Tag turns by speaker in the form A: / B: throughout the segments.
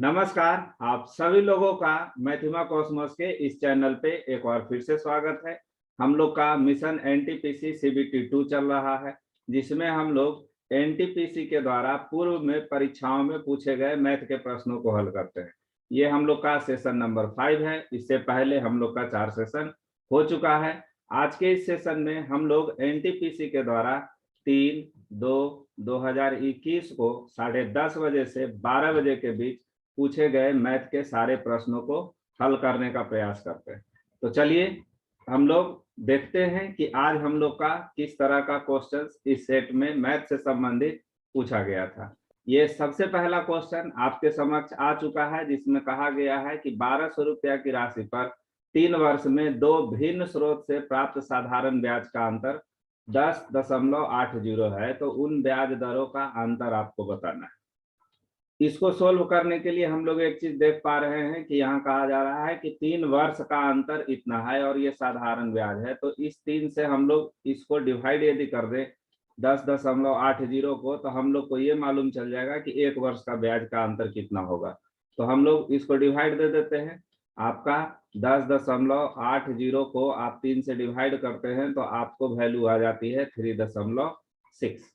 A: नमस्कार, आप सभी लोगों का मैथिमा कॉस्मोस के इस चैनल पे एक बार फिर से स्वागत है। हम लोग का मिशन एनटीपीसी सीबीटी 2 चल रहा है, जिसमें हम लोग एनटीपीसी के द्वारा पूर्व में परीक्षाओं में पूछे गए मैथ के प्रश्नों को हल करते हैं। ये हम लोग का सेशन नंबर 5 है। इससे पहले हम लोग का 4 सेशन हो चुका है। आज के इस सेशन में हम लोग एनटीपीसी के द्वारा 3/2/2021 को 10:30 बजे से 12 बजे के बीच पूछे गए मैथ के सारे प्रश्नों को हल करने का प्रयास करते हैं। तो चलिए हम लोग देखते हैं कि आज हम लोग का किस तरह का क्वेश्चन इस सेट में मैथ से संबंधित पूछा गया था। ये सबसे पहला क्वेश्चन आपके समक्ष आ चुका है, जिसमें कहा गया है कि 1200 रुपया की राशि पर 3 वर्ष में 2 भिन्न स्रोत से प्राप्त साधारण ब्याज का अंतर 10.80 है। तो उन ब्याज दरों का अंतर आपको बताना है। इसको सोल्व करने के लिए हम लोग एक चीज देख पा रहे हैं कि यहाँ कहा जा रहा है कि 3 वर्ष का अंतर इतना है और ये साधारण ब्याज है। तो इस 3 से हम लोग इसको डिवाइड यदि कर दें 10.80 को, तो हम लोग को ये मालूम चल जाएगा कि 1 वर्ष का ब्याज का अंतर कितना होगा। तो हम लोग इसको डिवाइड दे देते हैं। आपका 10.80 को आप 3 से डिवाइड करते हैं तो आपको वैल्यू आ जाती है 3.6।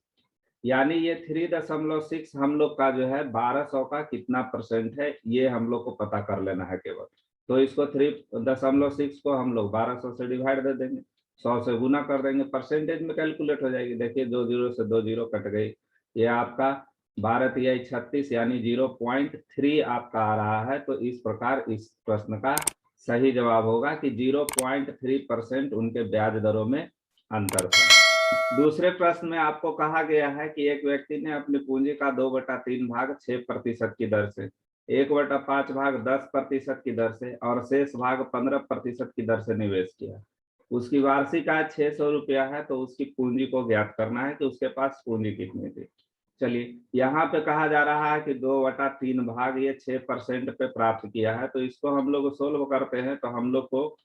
A: यानी ये 3.6 हम लोग का जो है 1200 का कितना परसेंट है, ये हम लोग को पता कर लेना है केवल। तो इसको 3.6 को हम लोग 1200 से डिवाइड दे देंगे, 100 से गुना कर देंगे, परसेंटेज में कैलकुलेट हो जाएगी। देखिए 2 जीरो से 2 जीरो कट गई। ये आपका 12×36 यानी 0.3 आपका आ रहा है। तो इस प्रकार इस प्रश्न का सही जवाब होगा कि 0.3% उनके ब्याज दरों में अंतर था। दूसरे प्रश्न में आपको कहा गया है कि एक व्यक्ति ने अपनी पूंजी का 2/3 भाग 6% की दर से, 1/5 भाग 10% की दर से और शेष भाग 15% की दर से निवेश किया। उसकी वार्षिक आय 600 रुपया है। तो उसकी पूंजी को ज्ञात करना है कि उसके पास पूंजी कितनी थी। चलिए यहाँ पे कहा जा रहा है कि 2/3 भाग ये 6% पे प्राप्त किया है। तो इसको हम लोग सोल्व करते हैं तो हम लोग को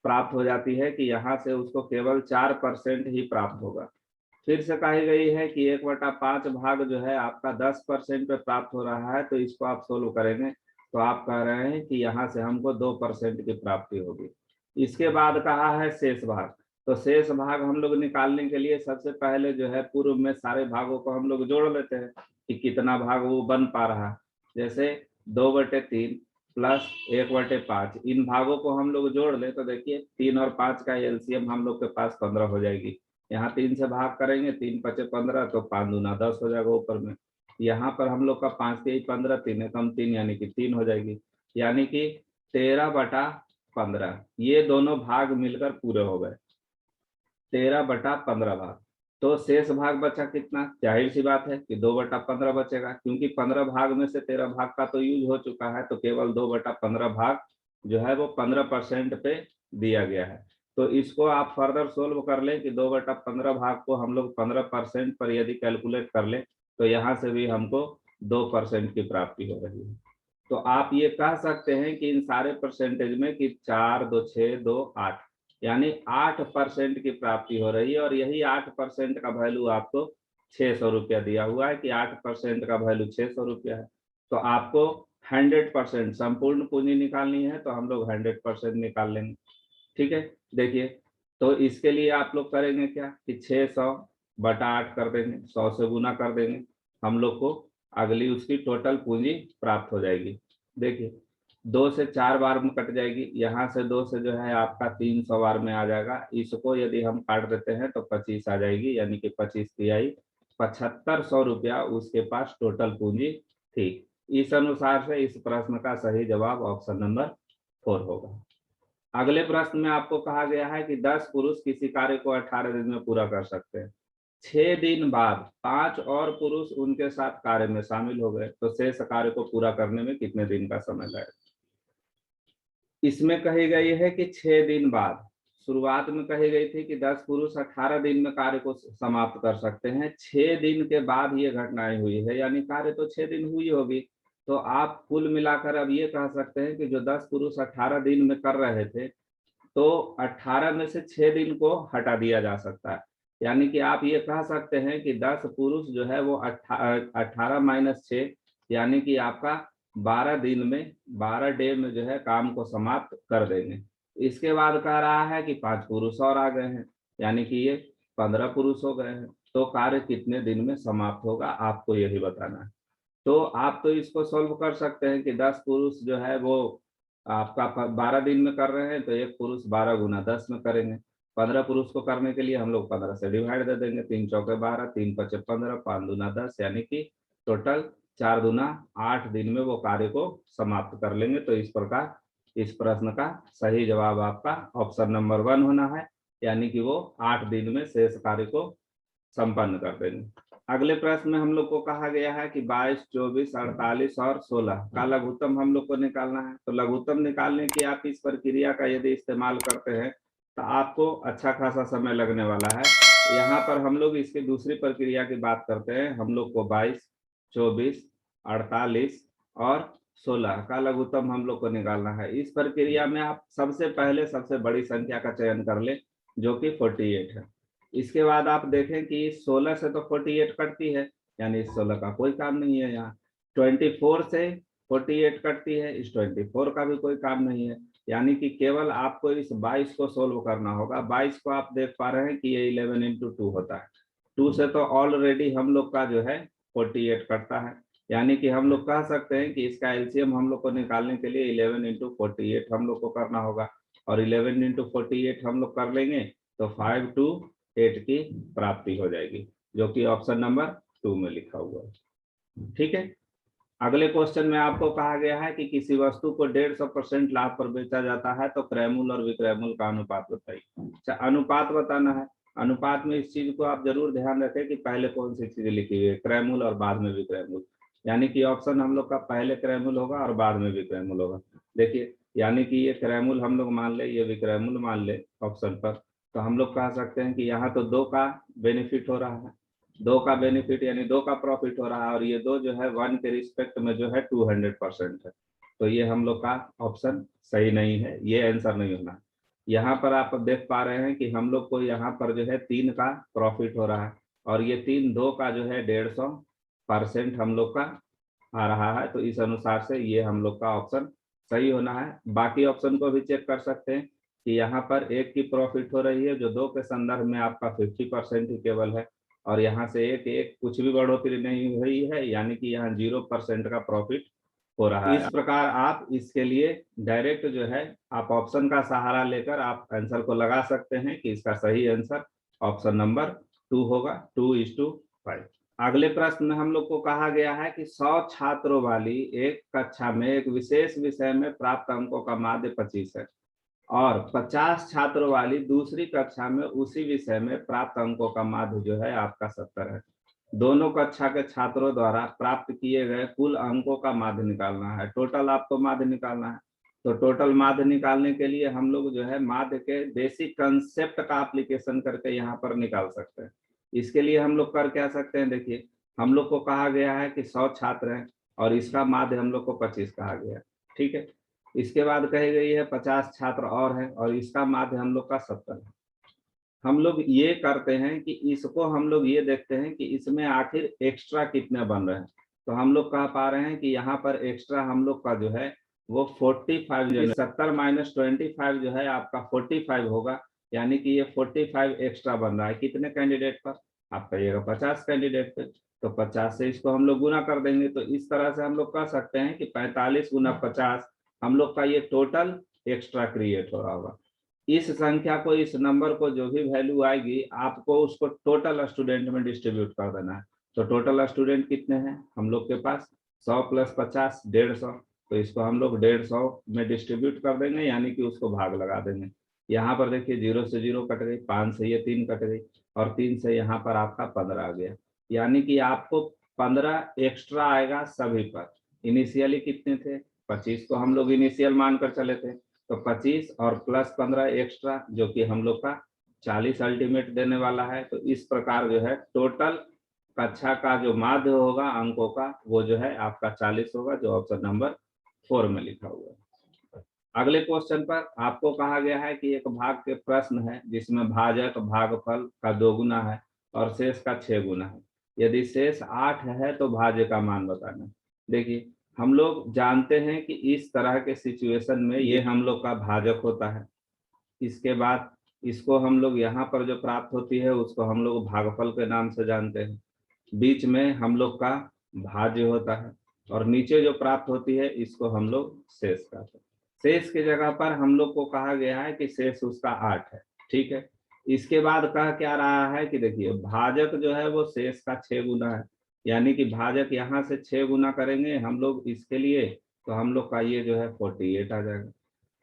A: प्राप्त हो जाती है कि यहाँ से उसको केवल 4% ही प्राप्त होगा। फिर से कही गई है कि 1/5 भाग जो है आपका 10% पे प्राप्त हो रहा है। तो इसको आप सोल्व करेंगे तो आप कह रहे हैं कि यहाँ से हमको 2% की प्राप्ति होगी। इसके बाद कहा है शेष भाग। तो शेष भाग हम लोग निकालने के लिए सबसे पहले जो है पूर्व में सारे भागों को हम लोग जोड़ लेते हैं कि कितना भाग वो बन पा रहा। जैसे 2/3 प्लस 1/5, इन भागों को हम लोग जोड़ ले तो देखिए 3 और 5 का एलसीएम हम लोग के पास 15 हो जाएगी। यहाँ 3 से भाग करेंगे, 3×5 = 15, तो 5 दूना 10 हो जाएगा ऊपर में। यहाँ पर हम लोग का 5×3 = 15, 3 कम 3 यानी कि 3 हो जाएगी। यानी कि 13/15 ये दोनों भाग मिलकर पूरे हो गए, 13/15 भाग। तो शेष भाग बचा कितना? जाहिर सी बात है कि 2/15 बचेगा, क्योंकि 15 भाग में से 13 भाग का तो यूज हो चुका है। तो केवल 2/15 भाग जो है वो 15% पे दिया गया है। तो इसको आप फर्दर सोल्व कर लें कि 2/15 भाग को हम लोग 15% पर यदि कैलकुलेट कर लें तो यहाँ से भी हमको 2% की प्राप्ति हो रही है। तो आप ये कह सकते हैं कि इन सारे परसेंटेज में कि 4, 2, 6, 2, 8 यानी 8% की प्राप्ति हो रही है। और यही 8% का वैल्यू आपको 600 रुपया दिया हुआ है कि 8% का वैल्यू 600 रुपया है। तो आपको 100% संपूर्ण पूंजी निकालनी है तो हम लोग 100% निकाल लेंगे। ठीक है, देखिए तो इसके लिए आप लोग करेंगे क्या कि 600/8 कर देंगे, 100 से गुना कर देंगे, हम लोग को अगली उसकी टोटल पूंजी प्राप्त हो जाएगी। देखिए 2 से 4 बार में कट जाएगी, यहाँ से 2 से जो है आपका 300 बार में आ जाएगा। इसको यदि हम काट देते हैं तो 25 आ जाएगी, यानी कि 25×3 7500 रुपया उसके पास टोटल पूंजी थी। इस अनुसार से इस प्रश्न का सही जवाब ऑप्शन नंबर 4 होगा। अगले प्रश्न में आपको कहा गया है कि 10 पुरुष किसी कार्य को 18 दिन में पूरा कर सकते हैं। 6 दिन बाद 5 और पुरुष उनके साथ कार्य में शामिल हो गए, तो शेष कार्य को पूरा करने में कितने दिन का समय लगेगा? इसमें कही गई है कि 6 दिन बाद, शुरुआत में कही गई थी कि 10 पुरुष 18 दिन में कार्य को समाप्त कर सकते हैं। 6 दिन के बाद ये घटनाएं हुई है, यानी कार्य तो 6 दिन हुई होगी। तो आप कुल मिलाकर अब ये कह सकते हैं कि जो 10 पुरुष 18 दिन में कर रहे थे, तो 18 में से 6 दिन को हटा दिया जा सकता है। यानी कि आप ये कह सकते हैं कि 10 पुरुष जो है वो 18 - 6 यानी कि आपका 12 दिन में 12 डे में जो है काम को समाप्त कर देंगे। इसके बाद कह रहा है कि 5 पुरुष और आ गए हैं, यानी कि ये 15 पुरुष हो गए हैं। तो कार्य कितने दिन में समाप्त होगा, आपको यही बताना है। तो आप तो इसको सॉल्व कर सकते हैं कि 10 पुरुष जो है वो आपका 12 दिन में कर रहे हैं, तो एक पुरुष 12 गुना 10 में करेंगे। 15 पुरुष को करने के लिए हम लोग 15 से डिवाइड दे देंगे, 3 चौके 12, 3 पचे 15, 5 दूना 10, यानी कि टोटल 4 दूना 8 दिन में वो कार्य को समाप्त कर लेंगे। तो इस प्रकार इस प्रश्न का सही जवाब आपका ऑप्शन नंबर 1 होना है, यानी कि वो 8 दिन में शेष कार्य को संपन्न कर देंगे। अगले प्रश्न में हम लोग को कहा गया है कि 22, 24, 48 और 16 का लघुत्तम हम लोग को निकालना है। तो लघुत्तम निकालने की आप इस प्रक्रिया का यदि इस्तेमाल करते हैं तो आपको अच्छा खासा समय लगने वाला है। यहाँ पर हम लोग इसकी दूसरी प्रक्रिया की बात करते हैं। हम लोग को 22, 24, 48 और 16 का लघुत्तम हम लोग को निकालना है। इस प्रक्रिया में आप सबसे पहले सबसे बड़ी संख्या का चयन कर ले, जो कि 48 है। इसके बाद आप देखें कि 16 से तो 48 कटती है, यानी इस 16 का कोई काम नहीं है। यहाँ 24 से 48 कटती है, इस 24 का भी कोई काम नहीं है, यानी कि केवल आपको इस 22 को सोल्व करना होगा। 22 को आप देख पा रहे हैं कि ये 11 इंटू 2 होता है। 2 से तो ऑलरेडी हम लोग का जो है 48 कटता है, यानी कि हम लोग कह सकते हैं कि इसका एलसीएम हम लोग को निकालने के लिए 11 इंटू 48 हम लोग को करना होगा, और 11 इंटू 48 हम लोग कर लेंगे तो 5 to 8 की प्राप्ति हो जाएगी, जो कि ऑप्शन नंबर 2 में लिखा हुआ है। ठीक है। अगले क्वेश्चन में आपको कहा गया है कि किसी वस्तु को 150% लाभ पर बेचा जाता है, तो क्रय मूल्य और विक्रय मूल्य का अनुपात बताइए। अच्छा, अनुपात बताना है। अनुपात में इस चीज को आप जरूर ध्यान रखें कि पहले कौन सी चीज लिखी हुई है, क्रय मूल्य और बाद में विक्रय मूल्य, यानी कि ऑप्शन हम लोग का पहले क्रय मूल्य होगा और बाद में विक्रय मूल्य होगा। देखिए, यानी कि ये क्रय मूल्य हम लोग मान ले, ये विक्रय मूल्य मान ले ऑप्शन पर, तो हम लोग कह सकते हैं कि यहाँ तो 2 का बेनिफिट हो रहा है, 2 का बेनिफिट यानी 2 का प्रॉफिट हो रहा है, और ये 2 जो है 1 के रिस्पेक्ट में जो है 200% है। तो ये हम लोग का ऑप्शन सही नहीं है, ये आंसर नहीं होना। यहाँ पर आप देख पा रहे हैं कि हम लोग को यहाँ पर जो है 3 का प्रॉफिट हो रहा है, और ये 3 2 का जो है 150% हम लोग का आ रहा है। तो इस अनुसार से ये हम लोग का ऑप्शन सही होना है। बाकी ऑप्शन को भी चेक कर सकते हैं कि यहाँ पर 1 की प्रॉफिट हो रही है, जो 2 के संदर्भ में आपका 50% ही केवल है, और यहाँ से एक कुछ भी बढ़ोतरी नहीं हुई है, यानी कि यहाँ 0% का प्रॉफिट हो रहा है। इस प्रकार आप इसके लिए डायरेक्ट जो है आप ऑप्शन का सहारा लेकर आप आंसर को लगा सकते हैं कि इसका सही आंसर ऑप्शन नंबर 2 होगा, 2:5। अगले प्रश्न में हम लोग को कहा गया है कि 100 छात्रों वाली एक कक्षा में एक विशेष विषय में प्राप्त अंकों का माध्य 25 है, और 50 छात्रों वाली दूसरी कक्षा में उसी विषय में प्राप्त अंकों का माध्य जो है आपका 70 है। दोनों कक्षा के छात्रों द्वारा प्राप्त किए गए कुल अंकों का माध्य निकालना है। टोटल आपको माध्य निकालना है। तो टोटल माध्य निकालने के लिए हम लोग जो है माध्य के बेसिक कंसेप्ट का एप्लीकेशन करके यहाँ पर निकाल सकते हैं। इसके लिए हम लोग कर क्या सकते हैं, देखिए, हम लोग को कहा गया है कि 100 छात्र हैं और इसका माध्य हम लोग को 25 कहा गया। ठीक है। इसके बाद कही गई है 50 छात्र और हैं और इसका माध्य हम लोग का 70 है। हम लोग ये करते हैं कि इसको हम लोग ये देखते हैं कि इसमें आखिर एक्स्ट्रा कितने बन रहे हैं। तो हम लोग कह पा रहे हैं कि यहाँ पर एक्स्ट्रा हम लोग का जो है वो 45, जो 70 माइनस 25 जो है आपका 45 होगा, यानी कि ये 45 एक्स्ट्रा बन रहा है। कितने कैंडिडेट पर? आप कहिएगा 50 कैंडिडेट पे, तो 50 से इसको हम लोग गुना कर देंगे। तो इस तरह से हम लोग कह सकते हैं कि 45 गुना 50 हम लोग का ये टोटल एक्स्ट्रा क्रिएट हो रहा होगा। इस संख्या को, इस नंबर को जो भी वैल्यू आएगी आपको उसको टोटल स्टूडेंट में डिस्ट्रीब्यूट कर देना है। तो टोटल स्टूडेंट कितने हैं हम लोग के पास? 100 + 50 150। तो इसको हम लोग 150 में डिस्ट्रीब्यूट कर देंगे, यानी कि उसको भाग लगा देंगे। यहाँ पर देखिए 0 से 0 कट गई, 5 से ये 3 कट गई, और 3 से यहाँ पर आपका 15 आ गया, यानी कि आपको 15 एक्स्ट्रा आएगा सभी पर। इनिशियली कितने थे? 25 को हम लोग इनिशियल मानकर चले थे, तो 25 और प्लस 15 एक्स्ट्रा, जो कि हम लोग का 40 अल्टीमेट देने वाला है। तो इस प्रकार जो है टोटल कक्षा का जो माध्य होगा अंकों का वो जो है आपका 40 होगा, जो ऑप्शन नंबर 4 में लिखा हुआ है। अगले क्वेश्चन पर आपको कहा गया है कि एक भाग के प्रश्न है जिसमें भाजक भागफल का 2 गुना है और शेष का 6 गुना है। यदि शेष 8 है तो भाज्य का मान बताना। देखिए, हम लोग जानते हैं कि इस तरह के सिचुएशन में ये हम लोग का भाजक होता है। इसके बाद इसको हम लोग यहाँ पर जो प्राप्त होती है उसको हम लोग भागफल के नाम से जानते हैं। बीच में हम लोग का भाज्य होता है और नीचे जो प्राप्त होती है इसको हम लोग शेष कहते हैं। शेष की जगह पर हम लोग को कहा गया है कि शेष उसका 8 है। ठीक है, इसके बाद कह क्या रहा है कि देखिए भाजक जो है वो शेष का 6 गुना है, यानी कि भाजक यहाँ से 6 गुना करेंगे हम लोग इसके लिए, तो हम लोग का ये जो है 48 आ जाएगा।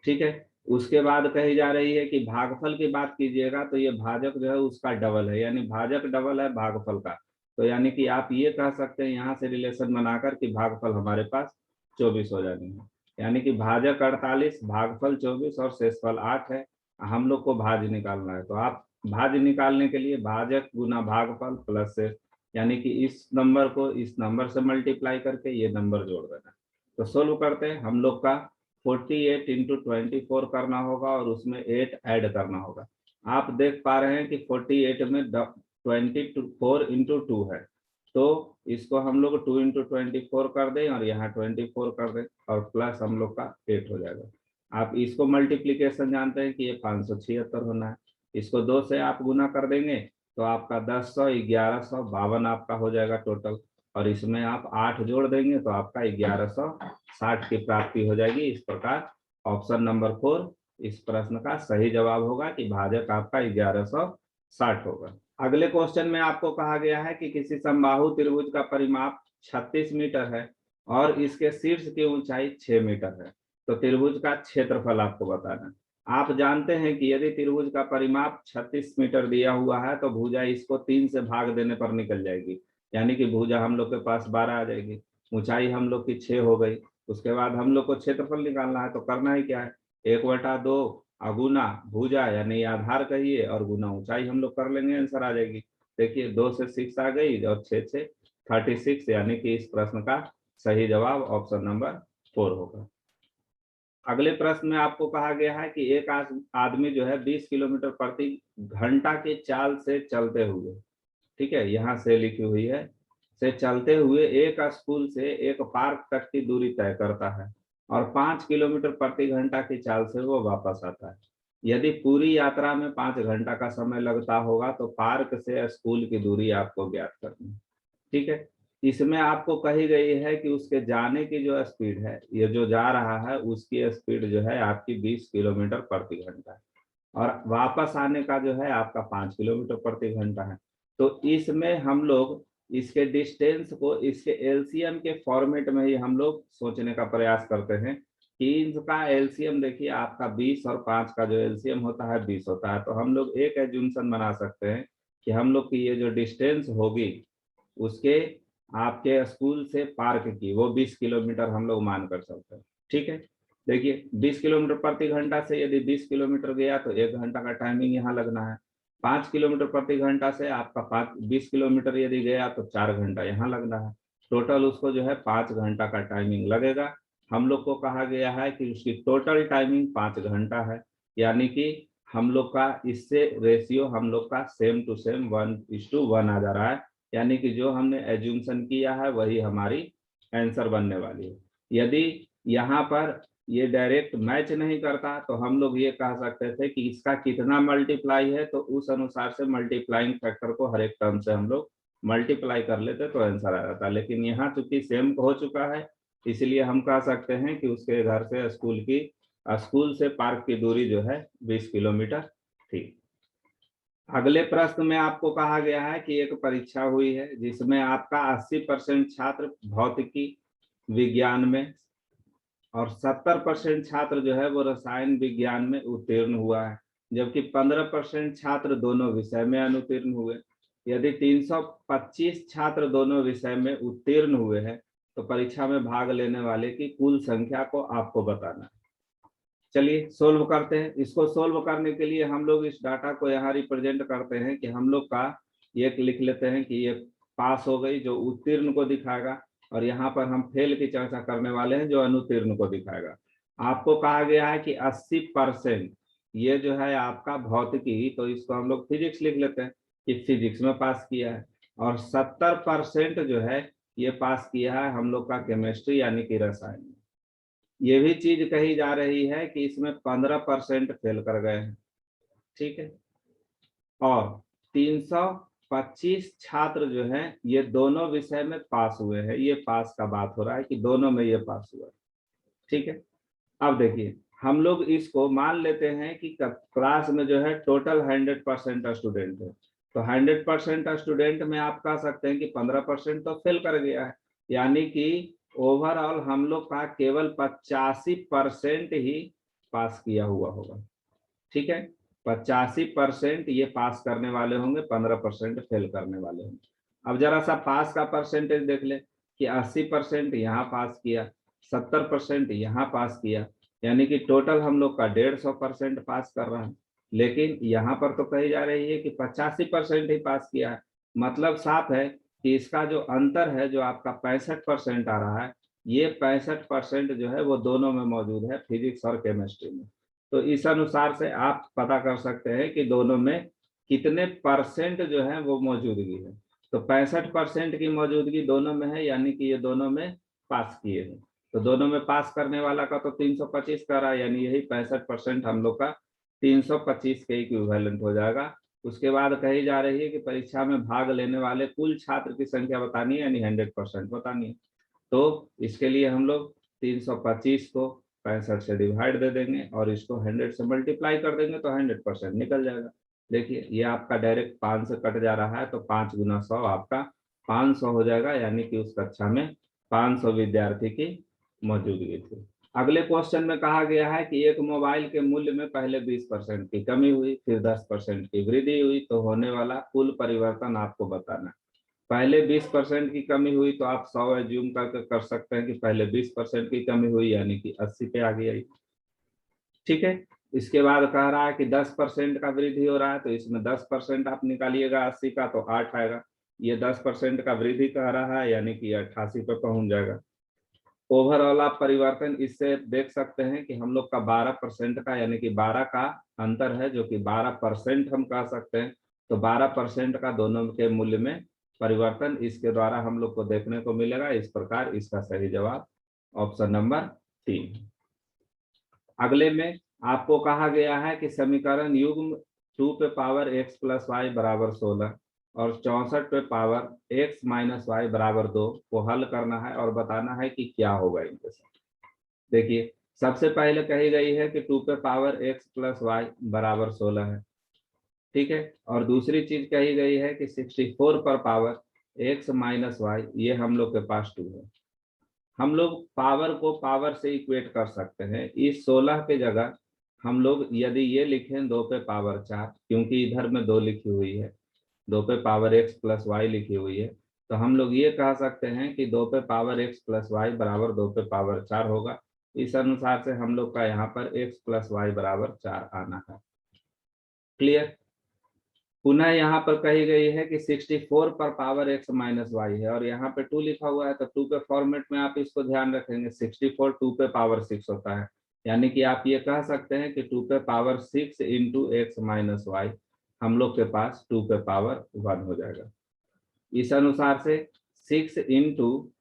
A: ठीक है, उसके बाद कही जा रही है कि भागफल की बात कीजिएगा तो ये भाजक जो है उसका डबल है, यानी भाजक डबल है भागफल का। तो यानी कि आप ये कह सकते हैं यहाँ से रिलेशन बनाकर कि भागफल हमारे पास 24 हो जानी है, यानी कि भाजक 48, भागफल 24 और शेषफल 8 है। हम लोग को भाज्य निकालना है, तो आप भाज्य निकालने के लिए भाजक गुना भागफल प्लस शेष, यानी कि इस नंबर को इस नंबर से मल्टीप्लाई करके ये नंबर जोड़ देना। तो सोल्व करते हैं, हम लोग का 48 इंटू 24 करना होगा और उसमें 8 ऐड करना होगा। आप देख पा रहे हैं कि 48 में 24 इंटू 2 है, तो इसको हम लोग 2 इंटू 24 कर दें और यहाँ 24 कर दें और प्लस हम लोग का 8 हो जाएगा। आप इसको मल्टीप्लीकेशन जानते हैं कि ये 576 होना है। इसको 2 से आप गुना कर देंगे तो आपका 1000 1152 आपका हो जाएगा टोटल, और इसमें आप 8 जोड़ देंगे तो आपका 1160 की प्राप्ति हो जाएगी। इस प्रकार ऑप्शन नंबर 4 इस प्रश्न का सही जवाब होगा कि भाजक आपका 1160 होगा। अगले क्वेश्चन में आपको कहा गया है कि किसी समबाहु त्रिभुज का परिमाप 36 मीटर है और इसके शीर्ष की ऊंचाई 6 मीटर है, तो त्रिभुज का क्षेत्रफल आपको बताना है। आप जानते हैं कि यदि त्रिभुज का परिमाप 36 मीटर दिया हुआ है तो भुजा इसको 3 से भाग देने पर निकल जाएगी, यानी कि भुजा हम लोग के पास 12 आ जाएगी, ऊंचाई हम लोग की 6 हो गई। उसके बाद हम लोग को क्षेत्रफल निकालना है, तो करना ही क्या है, 1/2 गुना भुजा यानी आधार कहिए और गुना ऊंचाई हम लोग कर लेंगे, आंसर आ जाएगी। देखिए 2 से 6 आ गई और 6 से 36, यानी कि इस प्रश्न का सही जवाब ऑप्शन नंबर 4 होगा। अगले प्रश्न में आपको कहा गया है कि एक आदमी जो है 20 किलोमीटर प्रति घंटा की चाल से चलते हुए, ठीक है, यहाँ से लिखी हुई है, से चलते हुए एक स्कूल से एक पार्क तक की दूरी तय करता है और 5 किलोमीटर प्रति घंटा की चाल से वो वापस आता है। यदि पूरी यात्रा में 5 घंटा का समय लगता होगा तो पार्क से स्कूल की दूरी आपको ज्ञात करनी है। ठीक है, इसमें आपको कही गई है कि उसके जाने की जो स्पीड है, ये जो जा रहा है उसकी स्पीड जो है आपकी 20 किलोमीटर प्रति घंटा है और वापस आने का जो है आपका 5 किलोमीटर प्रति घंटा है। तो इसमें हम लोग इसके डिस्टेंस को इसके एलसीएम के फॉर्मेट में ही हम लोग सोचने का प्रयास करते हैं कि इनका एलसीएम देखिए आपका 20 और 5 का जो एलसीएम होता है 20 होता है। तो हम लोग एक एज्यूमशन बना सकते हैं कि हम लोग की ये जो डिस्टेंस होगी उसके आपके स्कूल से पार्क की वो 20 किलोमीटर हम लोग मान कर चलते हैं। ठीक है, देखिए 20 किलोमीटर प्रति घंटा से यदि 20 किलोमीटर गया तो 1 घंटा का टाइमिंग यहाँ लगना है। 5 किलोमीटर प्रति घंटा से आपका 20 किलोमीटर यदि गया तो 4 घंटा यहाँ लगना है। टोटल उसको जो है 5 घंटा का टाइमिंग लगेगा। हम लोग को कहा गया है कि उसकी टोटल टाइमिंग 5 घंटा है, यानी कि हम लोग का इससे रेशियो हम लोग का सेम टू सेम 1:1 आ जा रहा है, यानी कि जो हमने एज्यूमशन किया है वही हमारी आंसर बनने वाली है। यदि यहाँ पर ये डायरेक्ट मैच नहीं करता तो हम लोग ये कह सकते थे कि इसका कितना मल्टीप्लाई है, तो उस अनुसार से मल्टीप्लाइंग फैक्टर को हर एक टर्म से हम लोग मल्टीप्लाई कर लेते तो आंसर आ जाता। लेकिन यहाँ चूंकि सेम हो चुका है इसलिए हम कह सकते हैं कि उसके घर से स्कूल से पार्क की दूरी जो है 20 किलोमीटर थी। अगले प्रश्न में आपको कहा गया है कि एक परीक्षा हुई है जिसमें आपका 80% छात्र भौतिकी विज्ञान में और 70% छात्र जो है वो रसायन विज्ञान में उत्तीर्ण हुआ है, जबकि 15% छात्र दोनों विषय में अनुत्तीर्ण हुए। यदि 325 छात्र दोनों विषय में उत्तीर्ण हुए हैं तो परीक्षा में भाग लेने वाले की कुल संख्या को आपको बताना है। चलिए सोल्व करते हैं। इसको सोल्व करने के लिए हम लोग इस डाटा को यहाँ रिप्रेजेंट करते हैं कि हम लोग का ये लिख लेते हैं कि ये पास हो गई जो उत्तीर्ण को दिखाएगा, और यहाँ पर हम फेल की चर्चा करने वाले हैं जो अनुत्तीर्ण को दिखाएगा। आपको कहा गया है कि 80% ये जो है आपका भौतिकी, तो इसको हम लोग फिजिक्स लिख लेते हैं कि फिजिक्स में पास किया है, और 70% जो है ये पास किया है हम लोग का केमिस्ट्री यानी कि रसायन। ये भी चीज कही जा रही है कि इसमें 15% फेल कर गए हैं, ठीक है। और 325 छात्र जो हैं ये दोनों विषय में पास हुए हैं। ये पास का बात हो रहा है कि दोनों में ये पास हुआ है, ठीक है। अब देखिए हम लोग इसको मान लेते हैं कि क्लास में जो है टोटल 100% स्टूडेंट है, तो 100% स्टूडेंट में आप कह सकते हैं कि 15% तो फेल कर गया है, यानी कि ओवरऑल हम लोग का केवल 85% ही पास किया हुआ होगा, ठीक है। 85% ये पास करने वाले होंगे, 15% फेल करने वाले होंगे। अब जरा सा पास का परसेंटेज देख ले कि 80% यहाँ पास किया, 70% यहाँ पास किया, यानी कि टोटल हम लोग का 150% पास कर रहा है। लेकिन यहाँ पर तो कही जा रही है कि 85% ही पास किया है। मतलब साफ है कि इसका जो अंतर है, जो आपका 65% आ रहा है, ये 65% जो है वो दोनों में मौजूद है, फिजिक्स और केमिस्ट्री में। तो इस अनुसार से आप पता कर सकते हैं कि दोनों में कितने परसेंट जो है वो मौजूदगी है। तो 65% की मौजूदगी दोनों में है, यानी कि ये दोनों में पास किए हैं। तो दोनों में पास करने वाला का तो 325 का रहा, यानी यही 65% हम लोग का 325 के इक्विवेलेंट हो जाएगा। उसके बाद कही जा रही है कि परीक्षा में भाग लेने वाले कुल छात्र की संख्या बतानी है, यानी 100% बतानी है। तो इसके लिए हम लोग 325 को 65 से डिवाइड दे देंगे और इसको 100 से मल्टीप्लाई कर देंगे तो 100% निकल जाएगा। देखिए ये आपका डायरेक्ट 5 से कट जा रहा है, तो 5 गुना 100 आपका 500 हो जाएगा, यानी कि उस कक्षा में 500 विद्यार्थी की मौजूदगी थी। अगले क्वेश्चन में कहा गया है कि एक मोबाइल के मूल्य में पहले 20% की कमी हुई, फिर 10% की वृद्धि हुई, तो होने वाला कुल परिवर्तन आपको बताना है। पहले 20% की कमी हुई तो आप 100 एज्यूम करके कर सकते हैं कि पहले 20% की कमी हुई, यानी कि 80 पे आ गई, ठीक है। इसके बाद कह रहा है कि 10% का वृद्धि हो रहा है, तो इसमें 10% आप निकालिएगा 80 का तो 8 आएगा। ये 10% का वृद्धि कह रहा है, यानी कि 88 पे पहुंच जाएगा। ओवरऑल आप परिवर्तन इससे देख सकते हैं कि हम लोग का 12% का, यानी कि 12 का अंतर है, जो कि 12% हम कह सकते हैं। तो 12% का दोनों के मूल्य में परिवर्तन इसके द्वारा हम लोग को देखने को मिलेगा। इस प्रकार इसका सही जवाब ऑप्शन नंबर 3। अगले में आपको कहा गया है कि समीकरण युग्म 2 पे पावर x प्लस वाई बराबर 16 और 64 पे पावर x माइनस वाई बराबर 2 को हल करना है और बताना है कि क्या होगा इनके साथ। देखिए सबसे पहले कही गई है कि 2 पे पावर x प्लस वाई बराबर 16 है, ठीक है। और दूसरी चीज कही गई है कि 64 पर पावर x माइनस वाई, ये हम लोग के पास 2 है। हम लोग पावर को पावर से इक्वेट कर सकते हैं। इस 16 के जगह हम लोग यदि ये लिखें 2 पे पावर 4, क्योंकि इधर में 2 लिखी हुई है, 2 पे पावर x प्लस वाई लिखी हुई है, तो हम लोग ये कह सकते हैं कि 2 पे पावर x प्लस वाई बराबर 2 पे पावर 4 होगा। इस अनुसार से हम लोग का यहाँ पर x प्लस वाई बराबर 4 आना है। क्लियर। पुनः यहाँ पर कही गई है कि 64 पर पावर x माइनस वाई है और यहाँ पे 2 लिखा हुआ है, तो 2 के फॉर्मेट में आप इसको ध्यान रखेंगे। 64 2 पे पावर 6 होता है, यानी कि आप ये कह सकते हैं कि 2 पे power 6 into x minus y हम लोग के पास 2 पे पावर 1 हो जाएगा। इस अनुसार से 6 इंटू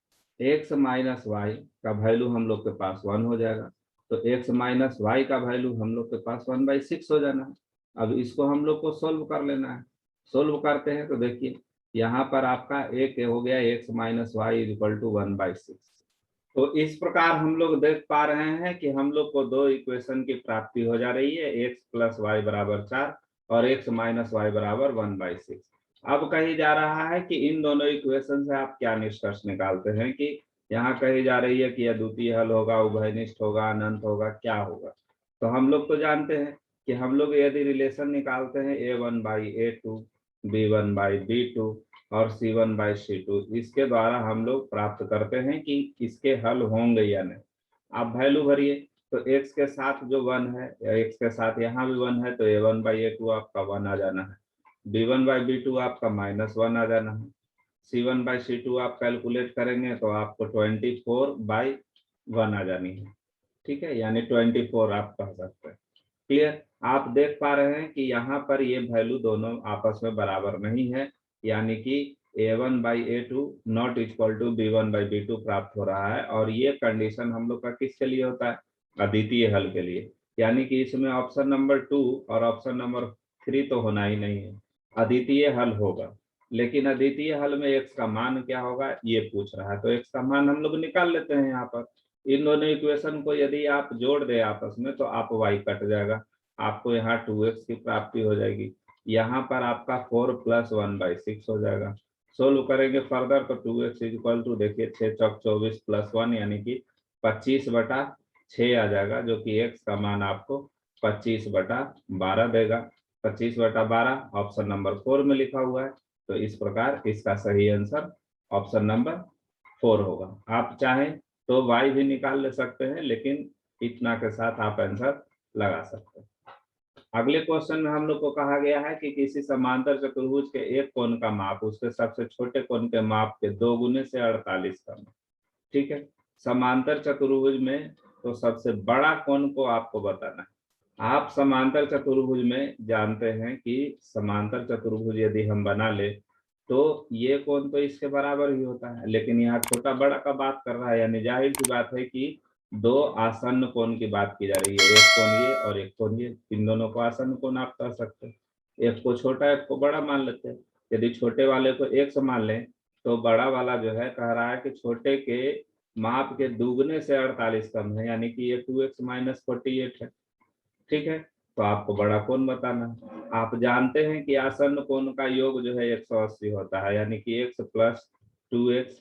A: एक्स माइनस वाई का वैल्यू हम लोग के पास 1 हो जाएगा। तो एक्स माइनस वाई का वैल्यू हम लोग के पास 1/6 हो जाना है। अब इसको हम लोग को सोल्व कर लेना है। सोल्व करते हैं तो देखिए यहाँ पर आपका एक हो गया x minus y equal to 1/6। तो इस प्रकार हम लोग देख पा रहे हैं कि हम लोग को दो इक्वेशन की प्राप्ति हो जा रही है, एक्स प्लस वाई बराबर 4 और एक्स माइनस वाई बराबर 1/6। अब कही जा रहा है कि इन दोनों इक्वेशन से आप क्या निष्कर्ष निकालते हैं कि यहाँ कही जा रही है कि यह द्वितीय हल होगा, उभयनिष्ठ होगा, अनंत होगा, क्या होगा। तो हम लोग तो जानते हैं कि हम लोग यदि रिलेशन निकालते हैं a1/a2, b1/b2 और c1/c2, इसके द्वारा हम लोग प्राप्त करते हैं कि इसके हल होंगे या नहीं। आप वैल्यू भरिए, तो x के साथ जो 1 है, या x के साथ यहाँ भी 1 है, तो a1/a2 आपका 1 आ जाना है, b1/b2 आपका -1 आ जाना है, c1/c2 आप कैलकुलेट करेंगे तो आपको 24/1 आ जानी है, ठीक है, यानी 24 आप कह सकते हैं। क्लियर। आप देख पा रहे हैं कि यहाँ पर ये वैल्यू दोनों आपस में बराबर नहीं है, यानी कि a1/a2 not equal to b1/b2 प्राप्त हो रहा है। और ये कंडीशन हम लोग का किसके लिए होता है? अद्वितीय हल के लिए। यानी कि इसमें ऑप्शन नंबर 2 और ऑप्शन नंबर 3 तो होना ही नहीं है, अद्वितीय हल होगा। लेकिन अद्वितीय हल में x का मान क्या होगा ये पूछ रहा है, तो x का मान हम लोग निकाल लेते हैं। यहाँ पर इन दोनों इक्वेशन को यदि आप जोड़ दे आपस में तो आप y कट जाएगा, आपको यहाँ 2x की प्राप्ति हो जाएगी। यहाँ पर आपका 4 + 1/6 हो जाएगा। सोल्व करेंगे फर्दर तो 2x इक्वल टू देखिए 6 चौक 24 + 1 यानी कि 25/6 आ जाएगा, जो कि x का मान आपको 25/12 देगा। 25/12 ऑप्शन नंबर 4 में लिखा हुआ है, तो इस प्रकार इसका सही आंसर ऑप्शन नंबर 4 होगा। आप चाहें तो y भी निकाल ले सकते हैं, लेकिन इतना के साथ आप आंसर लगा सकते हैं। अगले क्वेश्चन में हम लोग को कहा गया है कि किसी समांतर चतुर्भुज के एक कोण का माप उसके सबसे छोटे कोण के माप के 2 गुने से 48 कम। ठीक है, समांतर चतुर्भुज में तो सबसे बड़ा कोण को आपको बताना है। आप समांतर चतुर्भुज में जानते हैं कि समांतर चतुर्भुज यदि हम बना ले तो ये कोण तो इसके बराबर ही होता है, लेकिन यहाँ छोटा बड़ा का बात कर रहा है, यानी जाहिर सी बात है कि दो आसन्न कोण की बात की जा रही है, एक कोण ये और एक कोण ये। इन दोनों को आसन्न कोण आप कह सकते हैं। एक को छोटा एक को बड़ा मान लेते हैं। यदि छोटे वाले को x मान लें तो बड़ा वाला जो है कह रहा है कि छोटे के माप के दुगने से 48 कम है, यानी कि ये 2x - 48 है। ठीक है, तो आपको बड़ा कोण बताना है। आप जानते हैं कि आसन्न कोण का योग जो है 180 होता है, यानी कि x + 2x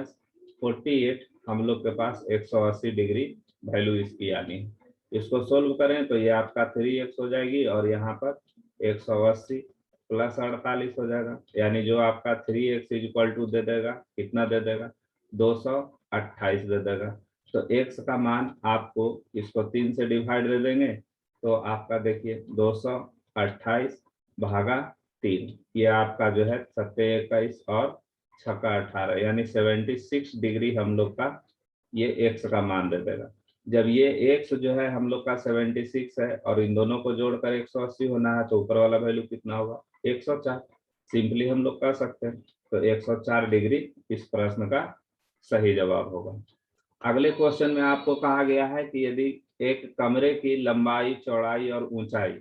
A: - 48 हम लोग के पास 180 डिग्री वैल्यू इसकी आनी है। इसको सोल्व करें तो ये आपका 3x हो जाएगी और यहाँ पर 180 + 48 हो जाएगा, यानी जो आपका 3x इक्वल टू दे देगा, कितना दे देगा? 228 दे देगा। तो x का मान आपको इसको 3 से डिवाइड दे देंगे तो आपका देखिए 228/3, ये आपका जो है 27 और 6 18 यानी 76 डिग्री हम लोग का ये x का मान दे देगा। जब ये x जो है हम लोग का 76 है और इन दोनों को जोड़कर 180 होना है, तो ऊपर वाला वैल्यू कितना होगा? 104। सिंपली हम लोग कह सकते हैं, तो 104 डिग्री इस प्रश्न का सही जवाब होगा। अगले क्वेश्चन में आपको कहा गया है कि यदि एक कमरे की लंबाई, चौड़ाई और ऊंचाई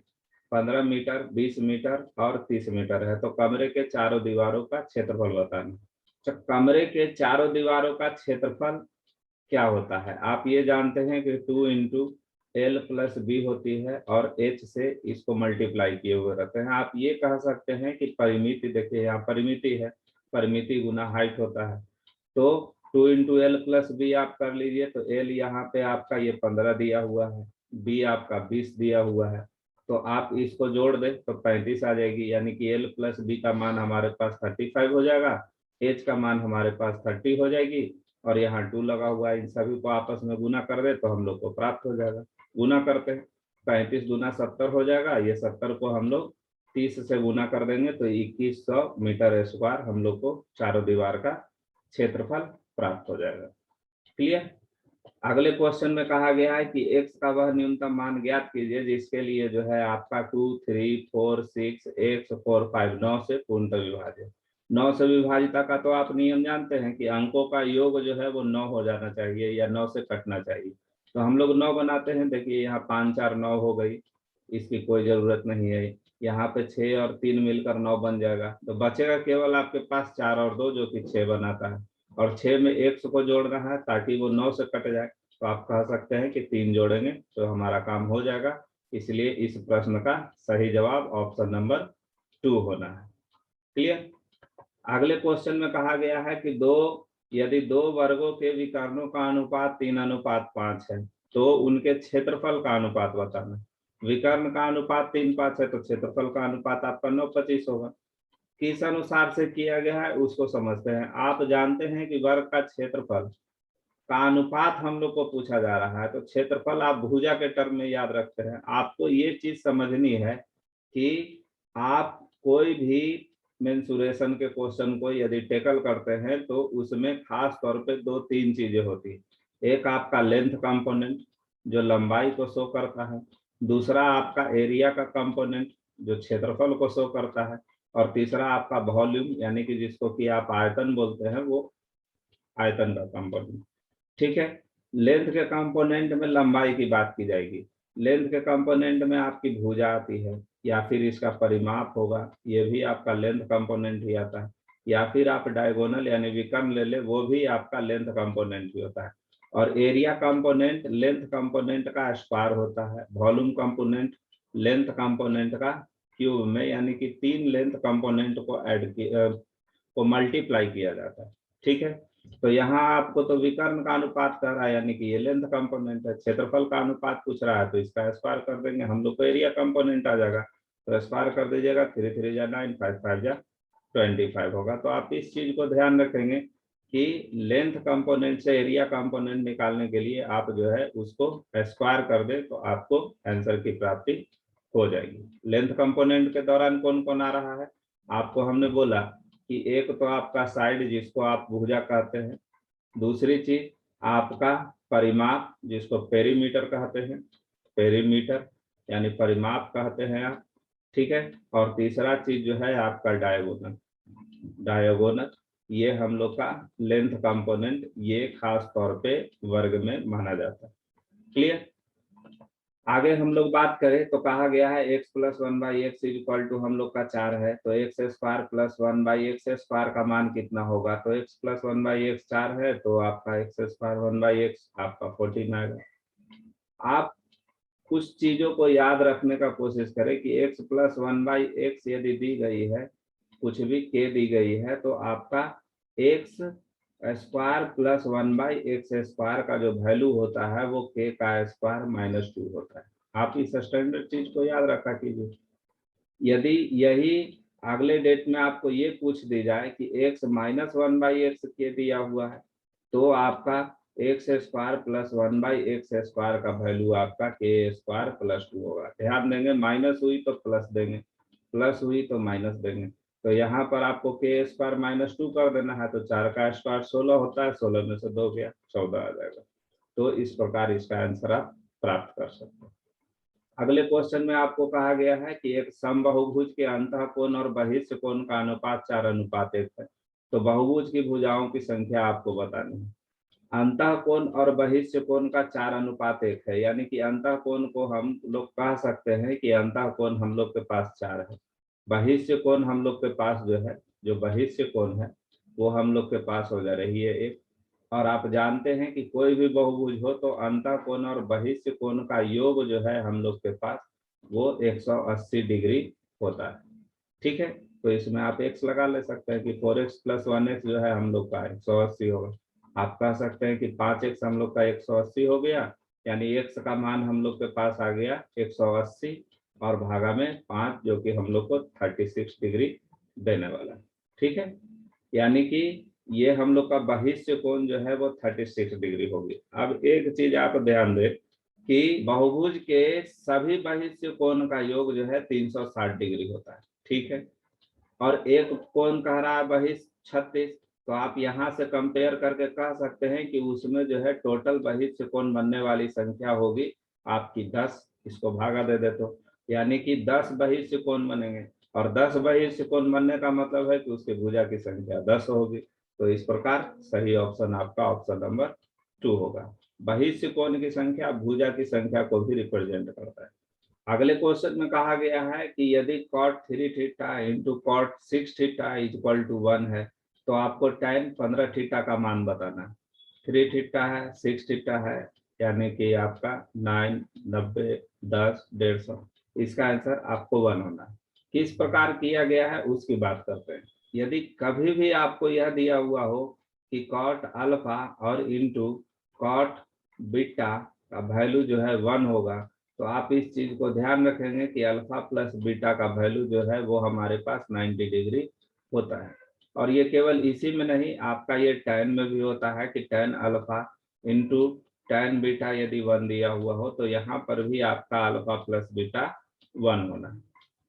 A: 15 मीटर, 20 मीटर और 30 मीटर है, तो कमरे के चारों दीवारों का क्षेत्रफल बताना। तो कमरे के चारों दीवारों का क्षेत्रफल क्या होता है? आप ये जानते हैं कि 2 × L + B होती है और H से इसको मल्टीप्लाई किए हुए रहते हैं। आप ये कह सकते हैं कि परिमिति, देखिए यहाँ परिमिति है, परिमिति गुना हाइट होता है। तो 2 × L + B आप कर लीजिए, तो L यहाँ पे आपका ये 15 दिया हुआ है, B आपका 20 दिया हुआ है, तो आप इसको जोड़ दें तो 35 आ जाएगी, यानी कि L + B का मान हमारे पास 35 हो जाएगा, H का मान हमारे पास 30 हो जाएगी और यहाँ 2 लगा हुआ है। इन सभी को आपस में गुना कर दे तो हम लोग को प्राप्त हो जाएगा। गुना करते हैं, 35 दूना 70 हो जाएगा, ये 70 को हम लोग 30 से गुना कर देंगे तो 2100 मीटर स्क्वायर हम लोग को चारों दीवार का क्षेत्रफल प्राप्त हो जाएगा। क्लियर? अगले क्वेश्चन में कहा गया है कि x का वह न्यूनतम मान ज्ञात कीजिए जिसके लिए जो है आपका 2 3 4 6 x 4 5 9 से पूर्णतः विभाजित। 9 से विभाजिता का तो आप नियम जानते हैं कि अंकों का योग जो है वो 9 हो जाना चाहिए या 9 से कटना चाहिए। तो हम लोग 9 बनाते हैं। देखिए यहाँ 5 4 9 हो गई, इसकी कोई जरूरत नहीं है। यहाँ पे 6 और 3 मिलकर 9 बन जाएगा, तो बचेगा केवल आपके पास 4 और 2 जो कि 6 बनाता है, और 6 में x को जोड़ना है ताकि वो 9 से कट जाए। तो आप कह सकते हैं कि 3 जोड़ेंगे तो हमारा काम हो जाएगा। इसलिए इस प्रश्न का सही जवाब ऑप्शन नंबर 2 होना है। क्लियर? अगले क्वेश्चन में कहा गया है कि यदि दो वर्गों के विकर्णों का अनुपात 3:5 है तो उनके क्षेत्रफल का अनुपात बताना। विकर्ण का अनुपात 3:5 है तो क्षेत्रफल का अनुपात आपका 9:25 होगा। किस अनुसार से किया गया है उसको समझते हैं। आप जानते हैं कि वर्ग का क्षेत्रफल का अनुपात हम लोग को पूछा जा रहा है, तो क्षेत्रफल आप भुजा के टर्म में याद रखते हैं। आपको ये चीज समझनी है कि आप कोई भी मेंसुरेशन के क्वेश्चन को यदि टेकल करते हैं तो उसमें खास तौर पे 2-3 चीजें होती है। एक आपका लेंथ कंपोनेंट जो लंबाई को शो करता है, दूसरा आपका एरिया का कंपोनेंट जो क्षेत्रफल को शो करता है, और तीसरा आपका वॉल्यूम यानी कि जिसको कि आप आयतन बोलते हैं, वो आयतन का कंपोनेंट। ठीक है। लेंथ के कंपोनेंट में लंबाई की बात की जाएगी। लेंथ के कंपोनेंट में आपकी भुजा आती है, या फिर इसका परिमाप होगा, ये भी आपका लेंथ कंपोनेंट ही आता है। या फिर आप डायगोनल यानी विकर्ण ले ले, वो भी आपका लेंथ कंपोनेंट ही होता है। और एरिया कंपोनेंट लेंथ कंपोनेंट का स्क्वायर होता है। वॉल्यूम कंपोनेंट लेंथ कंपोनेंट का क्यूब में, यानी कि 3 लेंथ कंपोनेंट को को मल्टीप्लाई किया जाता है। ठीक है। तो यहाँ आपको तो विकर्ण का अनुपात कर रहा है, यानी कि ये लेंथ कंपोनेंट है। क्षेत्रफल का अनुपात पूछ रहा है, तो इसका स्क्वायर कर देंगे हम लोग को, एरिया कंपोनेंट आ जाएगा। तो स्क्वायर कर दीजिएगा, 3 3 जा 9, 5 5 जा 25 होगा। तो आप इस चीज को ध्यान रखेंगे कि लेंथ कंपोनेंट से एरिया कंपोनेंट निकालने के लिए आप जो है उसको स्क्वायर कर दे, तो आपको आंसर की प्राप्ति हो जाएगी। लेंथ कंपोनेंट के दौरान कौन कौन आ रहा है, आपको हमने बोला कि एक तो आपका साइड जिसको आप भुजा कहते हैं, दूसरी चीज आपका परिमाप जिसको पेरीमीटर कहते हैं, पेरीमीटर यानी परिमाप कहते हैं आप। ठीक है। और तीसरा चीज जो है आपका डायगोनल, डायगोनल ये हम लोग का लेंथ कंपोनेंट, ये खास तौर पे वर्ग में माना जाता है। क्लियर। आगे हम लोग बात करें तो कहा गया है x plus 1/x equal to हम लोग का 4 है, तो x square plus 1/x square का मान कितना होगा। तो x प्लस 1/x 4 है, तो आपका x स्क्वायर 1/x आपका 14 आएगा। आप कुछ चीजों को याद रखने का कोशिश करें कि x प्लस 1/x यदि दी गई है, कुछ भी k दी गई है, तो आपका x square plus 1/x square का जो वैल्यू होता है वो k का स्क्वायर -2 होता है। आप इस स्टैंडर्ड चीज को याद रखा कीजिए। यदि यही अगले डेट में आपको ये पूछ दी जाए कि x माइनस 1/x के दिया हुआ है, तो आपका x square plus 1/x square का वैल्यू आपका k स्क्वायर प्लस 2 होगा। ध्यान देंगे, माइनस हुई तो प्लस देंगे, प्लस हुई तो माइनस देंगे। तो यहाँ पर आपको k स्क्वायर -2 कर देना है, तो 4 का स्क्वायर 16 होता है, 16 में से 2 गया 14 आ जाएगा। तो इस प्रकार इसका आंसर आप प्राप्त कर सकते हैं। अगले क्वेश्चन में आपको कहा गया है कि एक समबाहुभुज के अंतः कोण और बहिष्ठ कोण का अनुपात 4:1 है। तो बहुभुज की भुजाओं की संख्या आपको बतानी है। अंतः कोण और बहिष्ठ कोण का 4:1 है, यानी कि अंतः कोण को हम लोग कह सकते हैं कि अंतः कोण हम लोग के पास 4 है। बहिष्ठ कोण हम लोग के पास जो है, जो बहिष्ठ कोण है वो हम लोग के पास हो जा रही है 1। और आप जानते हैं कि कोई भी बहुभुज हो तो अंतः कोण और बहिष्ठ कोण का योग जो है हम लोग के पास वो 180 डिग्री होता है। ठीक है। तो इसमें आप x लगा ले सकते हैं कि 4x प्लस 1x जो है हम लोग का 180 होगा। आप कह सकते हैं कि 5x हम लोग का 180 हो गया, यानी x का मान हम लोग के पास आ गया 180 और भागा में 5, जो कि हम लोग को 36 डिग्री देने वाला है। ठीक है। यानी कि ये हम लोग का बहिष्ठ कोण जो है वो 36 डिग्री होगी। अब एक चीज आप ध्यान दें कि बहुभुज के सभी बहिष्ठ कोण का योग जो है 360 डिग्री होता है। ठीक है। और एक कोण कह रहा है बहिष्ठ 36, तो आप यहाँ से कंपेयर करके कह सकते हैं कि उसमें जो है टोटल बहिष्ठ कोण बनने वाली संख्या होगी आपकी 10। इसको भागा दे दे तो यानी कि 10 बहिष्ठ कोण बनेंगे, और 10 बहिष्ठ कोण बनने का मतलब है कि उसकी भुजा की संख्या 10 होगी। तो इस प्रकार सही ऑप्शन आपका ऑप्शन नंबर 2 होगा। बहिष्ठ कोण की संख्या भुजा की संख्या को भी रिप्रेजेंट करता है। अगले क्वेश्चन में कहा गया है कि यदि cot 3 theta into cot 6 theta equal to 1 है, तो आपको tan 15 थीटा का मान बताना है। 3 थीटा है, 6 थीटा है, यानी कि आपका 9, 90, 10, 150, इसका आंसर आपको 1 होना है। किस प्रकार किया गया है उसकी बात करते हैं। यदि कभी भी आपको यह दिया हुआ हो कि cot अल्फा और इंटू cot बीटा का वैल्यू जो है 1 होगा, तो आप इस चीज को ध्यान रखेंगे कि अल्फा प्लस बीटा का वैल्यू जो है वो हमारे पास 90 डिग्री होता है। और ये केवल इसी में नहीं, आपका ये tan में भी होता है कि tan alpha into tan beta यदि 1 दिया हुआ हो, तो यहाँ पर भी आपका अल्फा प्लस बीटा 1 होना है।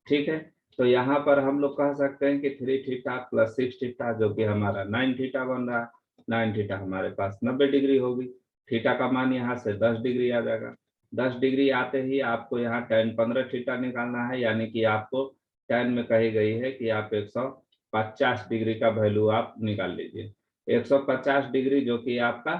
A: ठीक है। तो यहाँ पर हम लोग कह सकते हैं कि 3 थीटा प्लस 6 थीटा जो कि हमारा 9 थीटा बन रहा है। 9 थीटा हमारे पास 90 डिग्री होगी। थीटा का मान यहाँ से 10 डिग्री आ जाएगा। 10 डिग्री आते ही आपको यहाँ tan 15 थीटा निकालना है, यानी कि आपको tan में कही गई है कि आप 150 डिग्री का वैल्यू आप निकाल लीजिए। 150 डिग्री जो कि आपका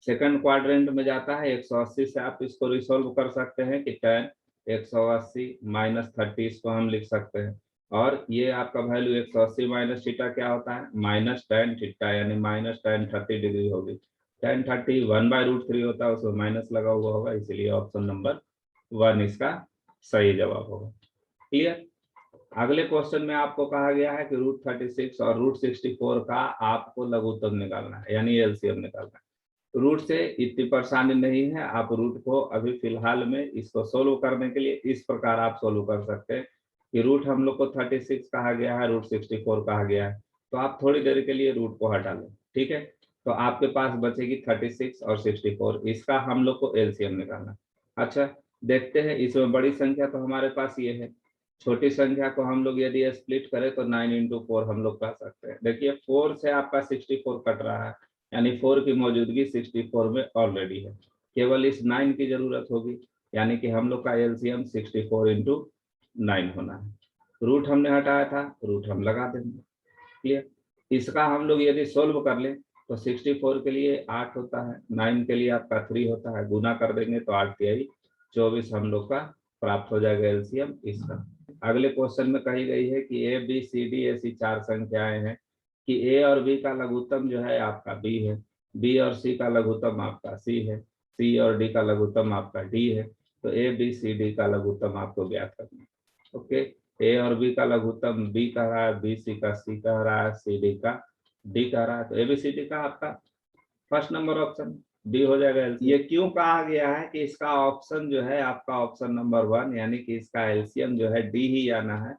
A: सेकंड क्वाड्रेंट में जाता है। 180 से आप इसको रिसोल्व कर सकते हैं कि tan 180 माइनस 30 इसको हम लिख सकते हैं। और ये आपका वैल्यू 180 माइनस थीटा क्या होता है, माइनस tan थीटा, यानी माइनस tan 30 डिग्री होगी। tan 30 1/√3 होता है, उसमें माइनस लगा हुआ होगा, इसीलिए ऑप्शन नंबर 1 इसका सही जवाब होगा। क्लियर। अगले क्वेश्चन में आपको कहा गया है कि √36 और √64 का आपको लघुत्तम निकालना है, यानी एलसीएम निकालना है। रूट से इतनी परेशानी नहीं है, आप रूट को अभी फिलहाल में इसको सोल्व करने के लिए इस प्रकार आप सोल्व कर सकते हैं कि रूट हम लोग को 36 कहा गया है, √64 कहा गया है, तो आप थोड़ी देर के लिए रूट को हटा लें। ठीक है, तो आपके पास बचेगी 36 और 64, इसका हम लोग को एलसीएम निकालना। अच्छा देखते हैं, इसमें बड़ी संख्या तो हमारे पास ये है, छोटी संख्या को हम लोग यदि स्प्लिट करें तो 9 × 4 हम लोग कह सकते हैं। देखिए 4 से आपका 64 कट रहा है, यानी 4 की मौजूदगी 64 में ऑलरेडी है, केवल इस 9 की जरूरत होगी, यानी कि हम लोग का एलसीएम 64 × 9 होना है। रूट हमने हटाया था, रूट हम लगा देंगे। क्लियर। इसका हम लोग यदि सोल्व कर लें तो 64 के लिए 8 होता है, 9 के लिए आपका 3 होता है, गुना कर देंगे तो 8 × 24 हम लोग का प्राप्त हो जाएगा एलसीएम इसका। अगले क्वेश्चन में कही गई है कि ए बी सी डी ऐसी 4 संख्याएं हैं कि ए और बी का लघुत्तम जो है आपका बी है, बी और सी का लघुत्तम आपका सी है, सी और डी का लघुत्तम आपका डी है। तो ए बी सी डी का लघुत्तम आपको ज्ञात करना है। ओके, ए और बी का लघुत्तम बी कह रहा है, बी सी का सी कह रहा है, सी डी का डी कह रहा है, तो ए बी सी डी का आपका फर्स्ट नंबर ऑप्शन डी हो जाएगा। ये क्यों कहा गया है कि इसका ऑप्शन जो है आपका ऑप्शन नंबर 1, यानी कि इसका एलसीएम जो है डी ही आना है,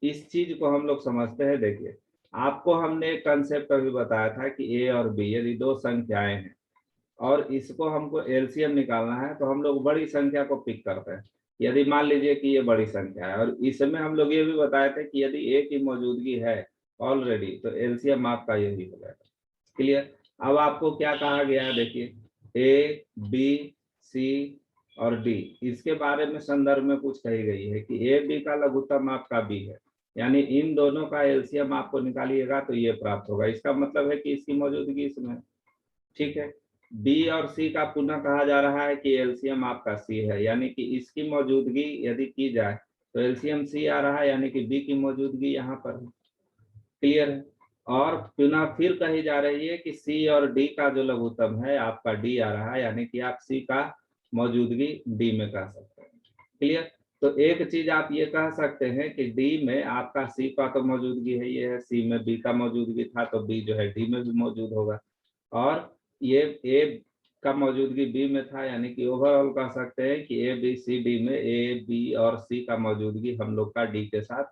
A: इस चीज को हम लोग समझते हैं। देखिए आपको हमने एक कंसेप्ट अभी बताया था कि ए और बी यदि दो संख्याएं हैं और इसको हमको एलसीएम निकालना है तो हम लोग बड़ी संख्या को पिक करते हैं। यदि मान लीजिए कि ये बड़ी संख्या है, और इसमें हम लोग ये भी बताए थे कि यदि ए की मौजूदगी है ऑलरेडी तो एलसीएम आपका यही हो जाएगा। क्लियर। अब आपको क्या कहा गया है, देखिए ए बी सी और डी, इसके बारे में संदर्भ में कुछ कही गई है कि ए बी का लघुत्तम आपका बी है, यानी इन दोनों का एलसीएम आपको निकालिएगा तो ये प्राप्त होगा। इसका मतलब है कि इसकी मौजूदगी इसमें, ठीक है। बी और सी का पुनः कहा जा रहा है कि एलसीएम आपका सी है, यानी कि इसकी मौजूदगी यदि की जाए तो एलसीएम सी आ रहा है, यानी कि बी की मौजूदगी यहाँ पर है। क्लियर है। और पुनः फिर कही जा रही है कि सी और डी का जो लघुत्तम है आपका डी आ रहा है, यानी कि आप सी का मौजूदगी डी में कह सकते हैं। क्लियर। तो एक चीज आप ये कह सकते हैं कि डी में आपका सी का तो मौजूदगी है, ये है, सी में बी का मौजूदगी था तो बी जो है डी में भी मौजूद होगा, और ये ए का मौजूदगी बी में था, यानी कि ओवरऑल कह सकते हैं कि ए बी सी डी में ए बी और सी का मौजूदगी हम लोग का डी के साथ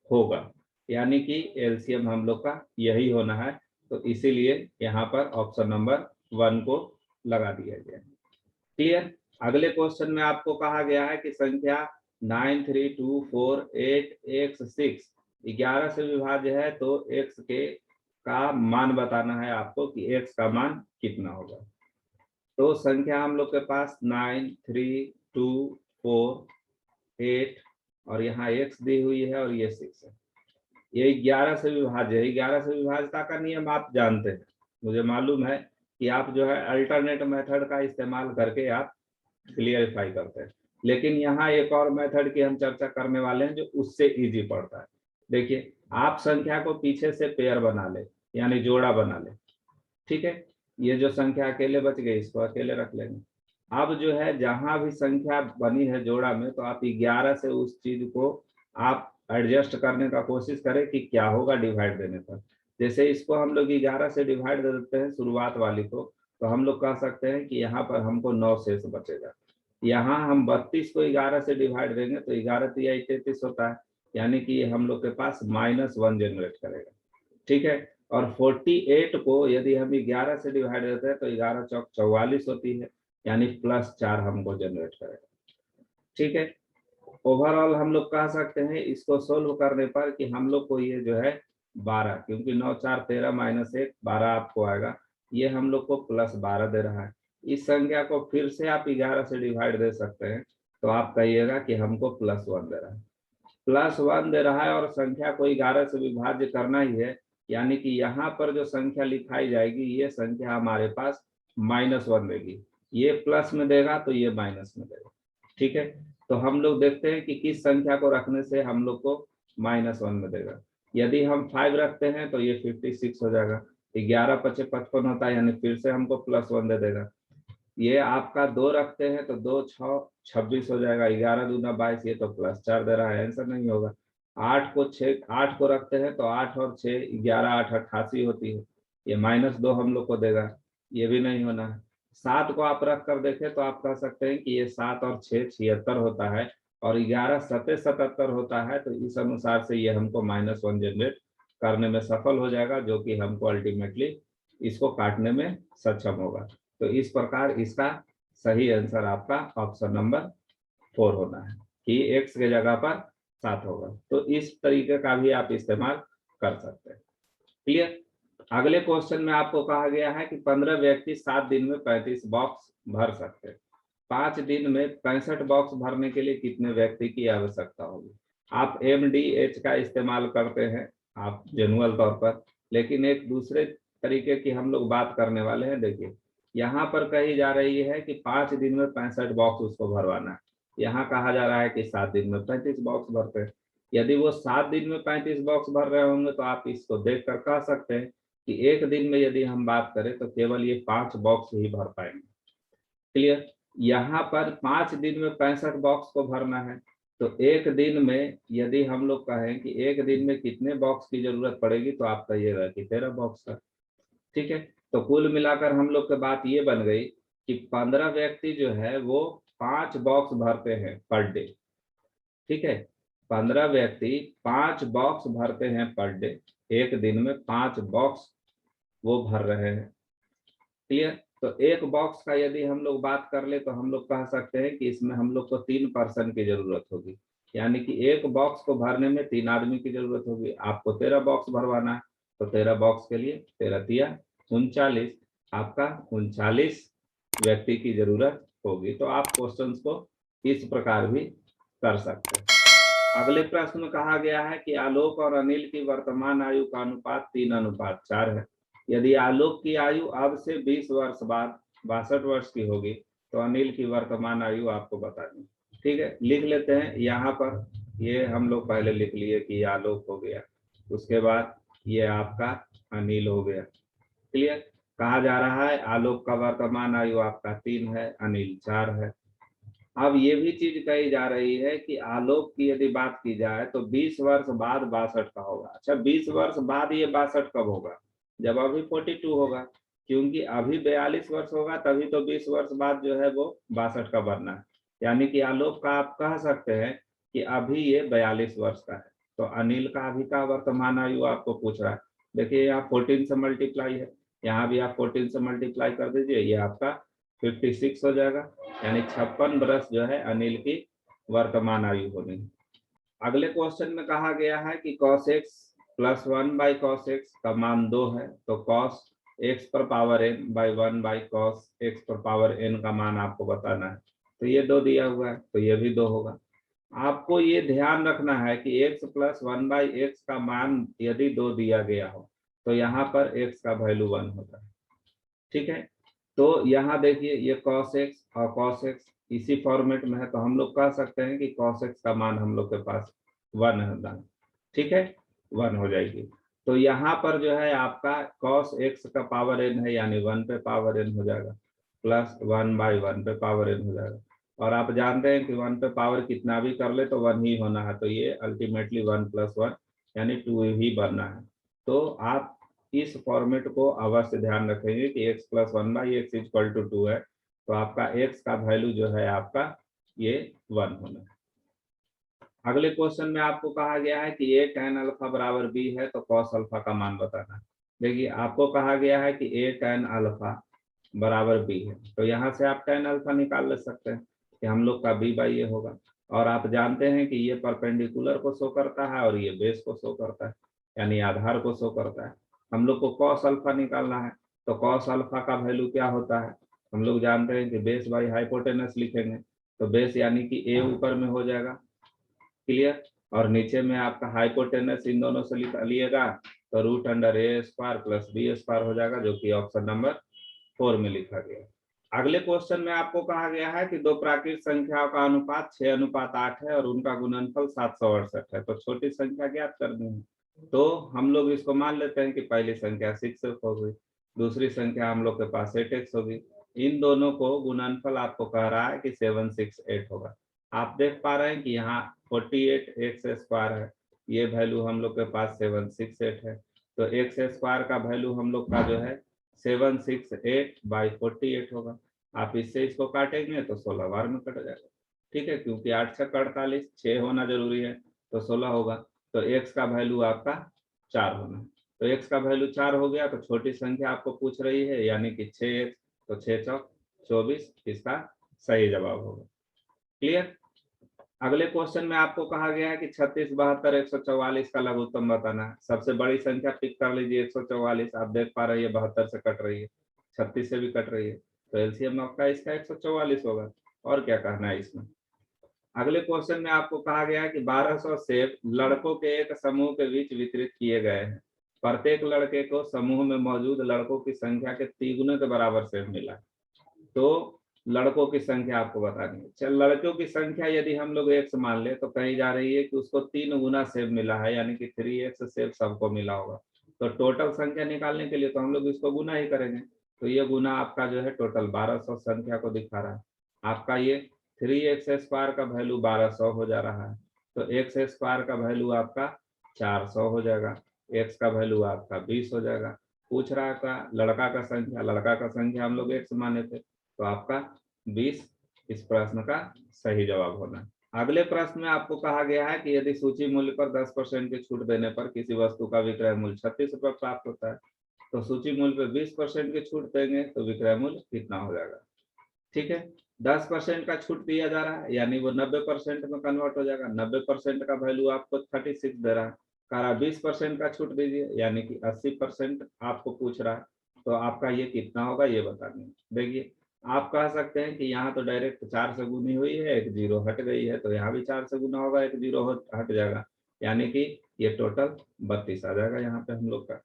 A: होगा, यानी कि एलसीएम हम लोग का यही होना है। तो इसीलिए यहाँ पर ऑप्शन नंबर 1 को लगा दिया गया। क्लियर। अगले क्वेश्चन में आपको कहा गया है कि संख्या 9 3 2 4 8 x 6 11 से विभाज्य है, तो x के का मान बताना है आपको कि x का मान कितना होगा। तो संख्या हम लोग के पास 9 3 2 4 8 और यहाँ x दी हुई है और ये 6 है, ये 11 से विभाज्य है। 11 से विभाज्यता का नियम आप जानते हैं, मुझे मालूम है कि आप जो है अल्टरनेट मेथड का इस्तेमाल करके आप क्लियरिफाई करते हैं, लेकिन यहाँ एक और मेथड की हम चर्चा करने वाले हैं जो उससे इजी पड़ता है। देखिए आप संख्या को पीछे से पेयर बना ले, यानी जोड़ा बना ले, ठीक है। ये जो संख्या अकेले बच गई इसको अकेले रख लेंगे। अब जो है जहां भी संख्या बनी है जोड़ा में, तो आप 11 से उस चीज को आप एडजस्ट करने का कोशिश करें कि क्या होगा डिवाइड देने पर। जैसे इसको हम लोग 11 से डिवाइड दे देते हैं शुरुआत वाली को, तो हम लोग कह सकते हैं कि यहाँ पर हमको 9 शेष बचेगा। यहाँ हम 32 को 11 से डिवाइड देंगे तो 11 तिया 33 होता है, यानी कि हम लोग के पास -1 जनरेट करेगा, ठीक है। और 48 को यदि हम 11 से डिवाइड देते हैं तो 11 चौक 44 होती है, यानी +4 हमको जनरेट करेगा, ठीक है। ओवरऑल हम लोग कह सकते हैं इसको सोल्व करने पर कि हम लोग को ये जो है 12, क्योंकि 9 4 13 -1 12 आपको आएगा, ये हम लोग को +12 दे रहा है। इस संख्या को फिर से आप 11 से डिवाइड दे सकते हैं, तो आप कहिएगा कि हमको +1 दे रहा है। +1 दे रहा है और संख्या को 11 से विभाज्य करना ही है, यानी कि यहाँ पर जो संख्या लिखाई जाएगी ये संख्या हमारे पास -1 देगी, ये प्लस में देगा तो ये माइनस में देगा। ठीक है, तो हम लोग देखते हैं कि किस संख्या को रखने से हम लोग को -1 में देगा। यदि हम 5 रखते हैं तो ये 56 हो जाएगा, 11 × 5 = 55 होता है, यानी फिर से हमको +1 दे देगा। ये आपका 2 रखते हैं तो 2 6 26 हो जाएगा, 11 दूना 22, ये तो +4 दे रहा है, आंसर नहीं होगा। 8 को रखते हैं तो 8 और 6 11 8 88 होती है, ये -2 हम लोग को देगा, ये भी नहीं होना है। 7 को आप रख कर देखें तो आप कह सकते हैं कि ये 7 और 6 76 होता है, और 11 7 77 होता है, तो इस अनुसार से ये हमको -1 जनरेट करने में सफल हो जाएगा, जो कि हमको अल्टीमेटली इसको काटने में सक्षम होगा। तो इस प्रकार इसका सही आंसर आपका ऑप्शन नंबर 4 होना है कि x के जगह पर 7 होगा। तो इस तरीके का भी आप इस्तेमाल कर सकते हैं। क्लियर। अगले क्वेश्चन में आपको कहा गया है कि 15 व्यक्ति 7 दिन में 35 बॉक्स भर सकते हैं। 5 दिन में 65 बॉक्स भरने के लिए कितने व्यक्ति की आवश्यकता होगी? आप MDH का इस्तेमाल करते हैं आप जनरल तौर पर, लेकिन एक दूसरे तरीके की हम लोग बात करने वाले हैं। देखिए, यहाँ पर कही जा रही है कि 5 दिन में 65 बॉक्स उसको भरवाना है, यहाँ कहा जा रहा है कि 7 दिन में 35 बॉक्स भरते हैं। यदि वो 7 दिन में 35 बॉक्स भर रहे होंगे तो आप इसको देखकर कह सकते हैं कि एक दिन में यदि हम बात करें तो केवल ये 5 बॉक्स ही भर पाएंगे। क्लियर। यहाँ पर 5 दिन में 65 बॉक्स को भरना है, तो एक दिन में यदि हम लोग कहें कि एक दिन में कितने बॉक्स की जरूरत पड़ेगी, तो आप कहिएगा कि 13 बॉक्स का। ठीक है, तो कुल मिलाकर हम लोग की बात ये बन गई कि 15 व्यक्ति जो है वो 5 बॉक्स भरते हैं पर डे। ठीक है, 15 व्यक्ति 5 बॉक्स भरते हैं पर डे, एक दिन में 5 बॉक्स वो भर रहे हैं। क्लियर। तो एक बॉक्स का यदि हम लोग बात कर ले तो हम लोग कह सकते हैं कि इसमें हम लोग को 3 पर्सन की जरूरत होगी, यानी कि एक बॉक्स को भरने में 3 आदमी की जरूरत होगी। आपको 13 बॉक्स भरवाना है, तो 13 बॉक्स के लिए 13 तिया 39, आपका 39 व्यक्ति की जरूरत होगी। तो आप क्वेश्चंस को इस प्रकार भी कर सकते हैं। अगले प्रश्न में कहा गया है कि आलोक और अनिल की वर्तमान आयु का अनुपात 3:4 है। यदि आलोक की आयु अब से 20 वर्ष बाद 62 वर्ष की होगी, तो अनिल की वर्तमान आयु आपको बतानी। ठीक है, लिख लेते हैं। यहाँ पर ये हम लोग पहले लिख लिए कि आलोक हो गया, उसके बाद ये आपका अनिल हो गया। क्लियर। कहा जा रहा है आलोक का वर्तमान आयु आपका 3 है, अनिल 4 है। अब ये भी चीज कही जा रही है कि आलोक की यदि बात की जाए तो 20 वर्ष बाद 62 का होगा। अच्छा, 20 वर्ष बाद ये 62 कब होगा? जब अभी 42 होगा, क्योंकि अभी 42 वर्ष होगा, तभी तो 20 वर्ष बाद जो है वो 62 का बनना है। यानी कि आलोक का आप कह सकते हैं कि अभी ये 42 वर्ष का है। तो अनिल का अभी का वर्तमान आयु आपको पूछ रहा है। देखिए, यहाँ 14 से मल्टीप्लाई है, यहाँ भी आप 14 से मल्टीप्लाई कर दीजिए, ये आपका 56 हो जाएगा, यानी 56 वर्ष जो है अनिल की वर्तमान आयु होनी। अगले क्वेश्चन में कहा गया है कि cos x + 1/cos x का मान 2 है, तो cos x⁴n / 1/cos x⁴n का मान आपको बताना है। तो ये 2 दिया हुआ है, तो ये भी 2 होगा। आपको ये ध्यान रखना है कि x + 1/x का मान यदि 2 दिया गया हो तो यहाँ पर x का वैल्यू 1 होता है। ठीक है, तो यहाँ देखिए ये cos x और cos x इसी फॉर्मेट में है, तो हम लोग कह सकते हैं कि cos x का मान हम लोग के पास 1 है। ठीक है, 1 हो जाएगी। तो यहाँ पर जो है आपका cos x का पावर n है, यानी 1 पे पावर n हो जाएगा, प्लस 1/1 पे पावर n हो जाएगा। और आप जानते हैं कि 1 पे पावर कितना भी कर ले तो 1 ही होना है, तो ये अल्टीमेटली 1 + 1 यानी 2 ही बनना है। तो आप इस फॉर्मेट को अवश्य ध्यान रखेंगे कि x + 1/x = 2 है, तो आपका x का वैल्यू जो है आपका ये 1 होना है। अगले क्वेश्चन में आपको कहा गया है कि a tan अल्फा = b है, तो cos अल्फा का मान बताना है। देखिए, आपको कहा गया है कि a tan अल्फा = b है, तो यहाँ से आप tan अल्फा निकाल ले सकते हैं कि हम लोग का b/a होगा। और आप जानते हैं कि ये परपेंडिकुलर को शो करता है और ये बेस को शो करता है, यानी आधार को शो करता है। हम लोग को cos अल्फा निकालना है, तो cos अल्फा का वैल्यू क्या होता है? हम लोग जानते हैं कि बेस/हाइपोटेनस लिखेंगे, तो बेस यानी कि a ऊपर में हो जाएगा। क्लियर। और नीचे में आपका हाइपोटेनस इन दोनों से लिएगा तो √a² प्लस b² हो जाएगा, जो कि ऑप्शन नंबर 4 में लिखा गया। अगले क्वेश्चन में आपको कहा गया है कि दो प्राकृत संख्याओं का अनुपात 6:8 है और उनका गुणनफल 768 है, तो छोटी संख्या ज्ञात करनी है। तो हम लोग इसको मान लेते हैं कि पहली संख्या 6x होगी, दूसरी संख्या हम लोग के पास 8x होगी। इन दोनों को गुणनफल आपको कह रहा है कि 768 होगा। आप देख पा रहे हैं कि यहाँ 48x² है, ये वैल्यू हम लोग के पास 768 है, तो x² का वैल्यू हम लोग का जो है 768/48 होगा। आप इससे इसको काटेंगे तो 16 बार में कट जाएगा। ठीक है, क्योंकि 8 6 48, 6 होना जरूरी है तो 16 होगा। तो x का वैल्यू आपका 4 होना है। तो x का वैल्यू 4 हो गया, तो छोटी संख्या आपको पूछ रही है यानी कि 6x, तो 6 चौक 24 इसका सही जवाब होगा। क्लियर। अगले क्वेश्चन में आपको कहा गया है कि 36, 72, 144 का लघुत्तम बताना है। सबसे बड़ी संख्या पिक कर लीजिए 144। आप देख पा रहे हैं 72 से कट रही है, 36 से भी कट रही है, तो एलसीएम आपका इसका 144 होगा। और क्या कहना है इसमें। अगले क्वेश्चन में आपको कहा गया है कि 1200 सेब लड़कों के एक समूह के बीच वितरित किए गए हैं। प्रत्येक लड़के को समूह में मौजूद लड़कों की संख्या के 3 गुने के बराबर सेब मिला। तो लड़कों की संख्या आपको बतानी है। चल, लड़कों की संख्या यदि हम लोग x मान ले तो कही जा रही है कि उसको 3 गुना सेब मिला है, यानी कि 3x सेब सबको मिला होगा। तो टोटल संख्या निकालने के लिए तो हम लोग इसको गुना ही करेंगे। तो ये गुना आपका जो है टोटल 1200 संख्या को दिखा रहा है। आपका ये 3x² का वैल्यू 1200 हो जा रहा है, तो x² का वैल्यू आपका 400 हो जाएगा, x का वैल्यू आपका 20 हो जाएगा। पूछ रहा था लड़का का संख्या हम लोग x माने थे, तो आपका 20 इस प्रश्न का सही जवाब होना है। अगले प्रश्न में आपको कहा गया है कि यदि सूची मूल्य पर 10% की छूट देने पर किसी वस्तु का विक्रय मूल्य 36 रुपये प्राप्त होता है, तो सूची मूल्य पर 20% की छूट देंगे तो विक्रय मूल्य कितना हो जाएगा। ठीक है, 10% का छूट दिया जा रहा है यानी वो 90% में कन्वर्ट हो जाएगा। 90% का वैल्यू आपको 36 दे रहा है। कह 20% का छूट दीजिए यानी कि 80% आपको पूछ रहा है, तो आपका ये कितना होगा ये बताना है। देखिए, आप कह सकते हैं कि यहाँ तो डायरेक्ट 4 से गुनी हुई है, एक जीरो हट गई है, तो यहाँ भी 4 से गुना होगा, एक जीरो हट जाएगा, यानी कि ये टोटल 32 आ जाएगा यहाँ पे हम लोग का।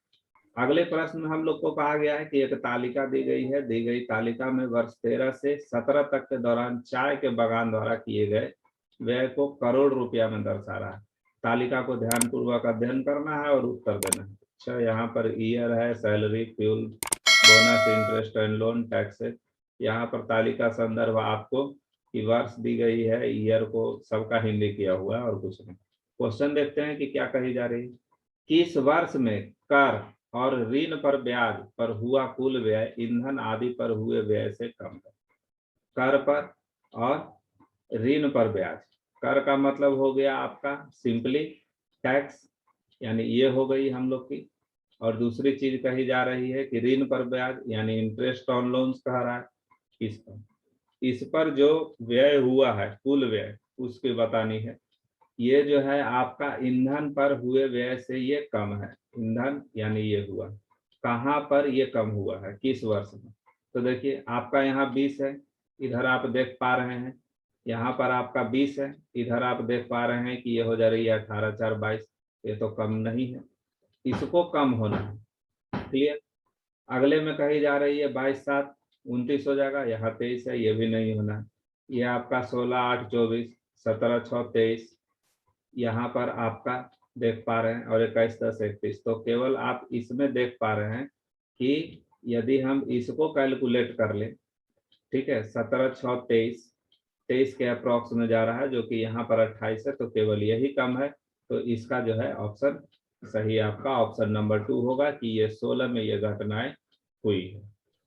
A: अगले प्रश्न में हम लोग को कहा गया है कि एक तालिका दी गई है। दी गई तालिका में वर्ष 13 से 17 तक के दौरान चाय के बागान द्वारा किए गए व्यय को करोड़ रुपया में दर्शा रहा है। तालिका को ध्यानपूर्वक अध्ययन करना है और उत्तर देना है। अच्छा, यहाँ पर ईयर है, salary, fuel, bonus, interest and loan, tax है। यहाँ पर तालिका संदर्भ आपको कि वर्ष दी गई है, ईयर को सबका हिंदी किया हुआ है और कुछ नहीं। क्वेश्चन देखते हैं कि क्या कही जा रही है। किस वर्ष में कर और ऋण पर ब्याज पर हुआ कुल व्यय ईंधन आदि पर हुए व्यय से कम है। कर पर और ऋण पर ब्याज। कर का मतलब हो गया आपका सिंपली टैक्स, यानी ये हो गई हम लोग की। और दूसरी चीज कही जा रही है कि ऋण पर ब्याज यानी इंटरेस्ट ऑन लोन्स कह रहा है। इस पर जो व्यय हुआ है कुल व्यय उसकी बतानी है। ये जो है आपका ईंधन पर हुए व्यय से ये कम है। ईंधन यानी ये हुआ कहाँ पर ये कम हुआ है, किस वर्ष में। तो देखिए आपका यहाँ 20 है, इधर आप देख पा रहे हैं यहाँ पर आपका 20 है, इधर आप देख पा रहे हैं कि ये हो जा रही है 18/4/22। ये तो कम नहीं है, इसको कम होना है। क्लियर। अगले में कही जा रही है 22/7 29 हो जाएगा, यहाँ 23 है, ये भी नहीं होना है। ये आपका 16/8 24, 17/6 23, यहाँ पर आपका देख पा रहे हैं, और 21/10 31। तो केवल आप इसमें देख पा रहे हैं कि यदि हम इसको कैलकुलेट कर लें, ठीक है, 17/6 23, 23 के अप्रॉक्स में जा रहा है, जो कि यहाँ पर 28 है, तो केवल यही कम है। तो इसका जो है ऑप्शन सही आपका ऑप्शन नंबर 2 होगा कि ये 16 में ये घटनाएं हुई है।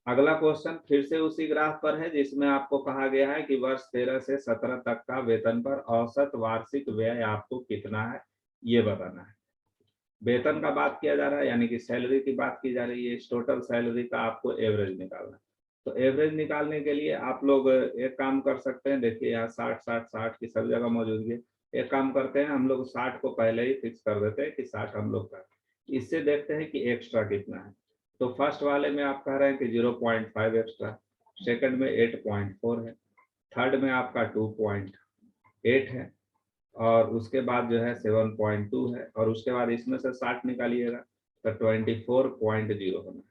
A: अगला क्वेश्चन फिर से उसी ग्राफ पर है, जिसमें आपको कहा गया है कि वर्ष 13 से 17 तक का वेतन पर औसत वार्षिक व्यय आपको कितना है ये बताना है। वेतन का बात किया जा रहा है यानी कि सैलरी की बात की जा रही है। इस टोटल सैलरी का आपको एवरेज निकालना है। तो एवरेज निकालने के लिए आप लोग एक काम कर सकते हैं। देखिए यहाँ 60 60 60 की सब जगह मौजूद है। एक काम करते हैं, हम लोग 60 को पहले ही फिक्स कर देते हैं कि 60 हम लोग का। इससे देखते हैं कि एक्स्ट्रा कितना है। तो फर्स्ट वाले में आप कह रहे हैं कि 0.5 एक्स्ट्रा, सेकंड में 8.4 है, थर्ड में आपका 2.8 है, और उसके बाद जो है 7.2 है, और उसके बाद इसमें से 60 निकालिएगा तो 24.0 होना।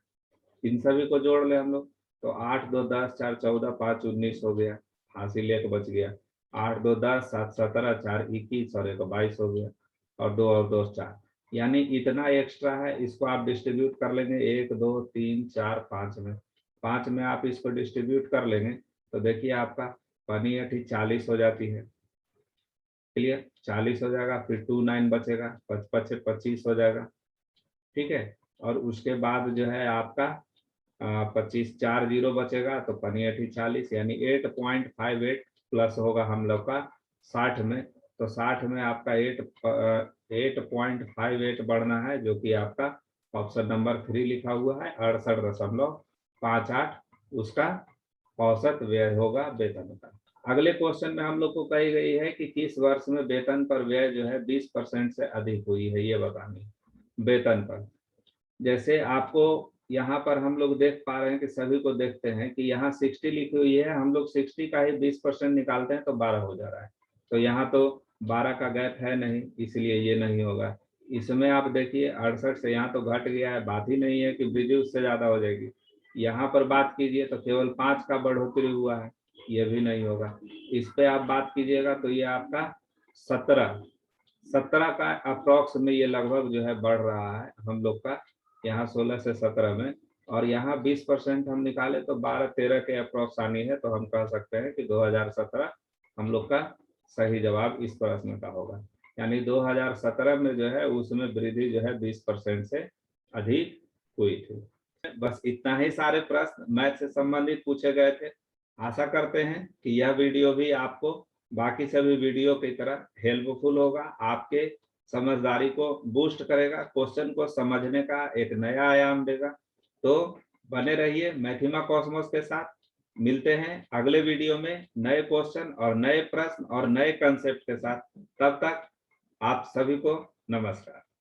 A: इन सभी को जोड़ ले हम लोग तो 8 2 10 4 14 5 19 हो गया, हासिल एक बच गया। 8 2 10 7 17 4 21 और 1 22 हो गया, और 2 और 2 4, यानी इतना एक्स्ट्रा है। इसको आप डिस्ट्रीब्यूट कर लेंगे 1 2 3 4 5 में, 5 में आप इसको डिस्ट्रीब्यूट कर लेंगे तो देखिए आपका पनी अठी 40 हो जाती है। क्लियर, 40 हो जाएगा, फिर 2 9 बचेगा, 5 25 हो जाएगा। ठीक है, और उसके बाद जो है आपका 25 4 0 बचेगा तो पनी अठी 40, यानी 8.58 प्लस होगा हम लोग का 60 में। तो 60 में आपका 8.58 बढ़ना है, जो कि आपका ऑप्शन नंबर 3 लिखा हुआ है 68.58 उसका औसत व्यय होगा वेतन का। अगले क्वेश्चन में हम लोग को कही गई है कि किस वर्ष में वेतन पर व्यय जो है 20% से अधिक हुई है, ये बतानी वेतन पर। जैसे आपको यहाँ पर हम लोग देख पा रहे हैं कि सभी को देखते हैं कि यहाँ 60 लिखी हुई है, हम लोग 60 का ही 20% निकालते हैं तो 12 हो जा रहा है। तो यहाँ तो 12 का गैप है नहीं, इसलिए ये नहीं होगा। इसमें आप देखिए 68 से यहाँ तो घट गया है, बात ही नहीं है कि वृद्धि उससे ज्यादा हो जाएगी। यहाँ पर बात कीजिए तो केवल 5 का बढ़ोतरी हुआ है, ये भी नहीं होगा। इस पे आप बात कीजिएगा तो ये आपका 17 का अप्रोक्स में ये लगभग जो है बढ़ रहा है हम लोग का, यहाँ 16 से 17 में। और यहाँ 20% हम निकाले तो 12-13 के अप्रोक्स आनी है, तो हम कह सकते हैं कि 2017 हम लोग का सही जवाब इस प्रश्न का होगा। यानी 2017 में जो है उसमें वृद्धि जो है 20% से अधिक हुई थी। बस इतना ही सारे प्रश्न मैथ से संबंधित पूछे गए थे। आशा करते हैं कि यह वीडियो भी आपको बाकी सभी वीडियो की तरह हेल्पफुल होगा, आपके समझदारी को बूस्ट करेगा, क्वेश्चन को समझने का एक नया आयाम देगा। तो बने रहिए मैथिमा कॉस्मोस के साथ। मिलते हैं अगले वीडियो में नए क्वेश्चन और नए प्रश्न और नए कंसेप्ट के साथ। तब तक आप सभी को नमस्कार।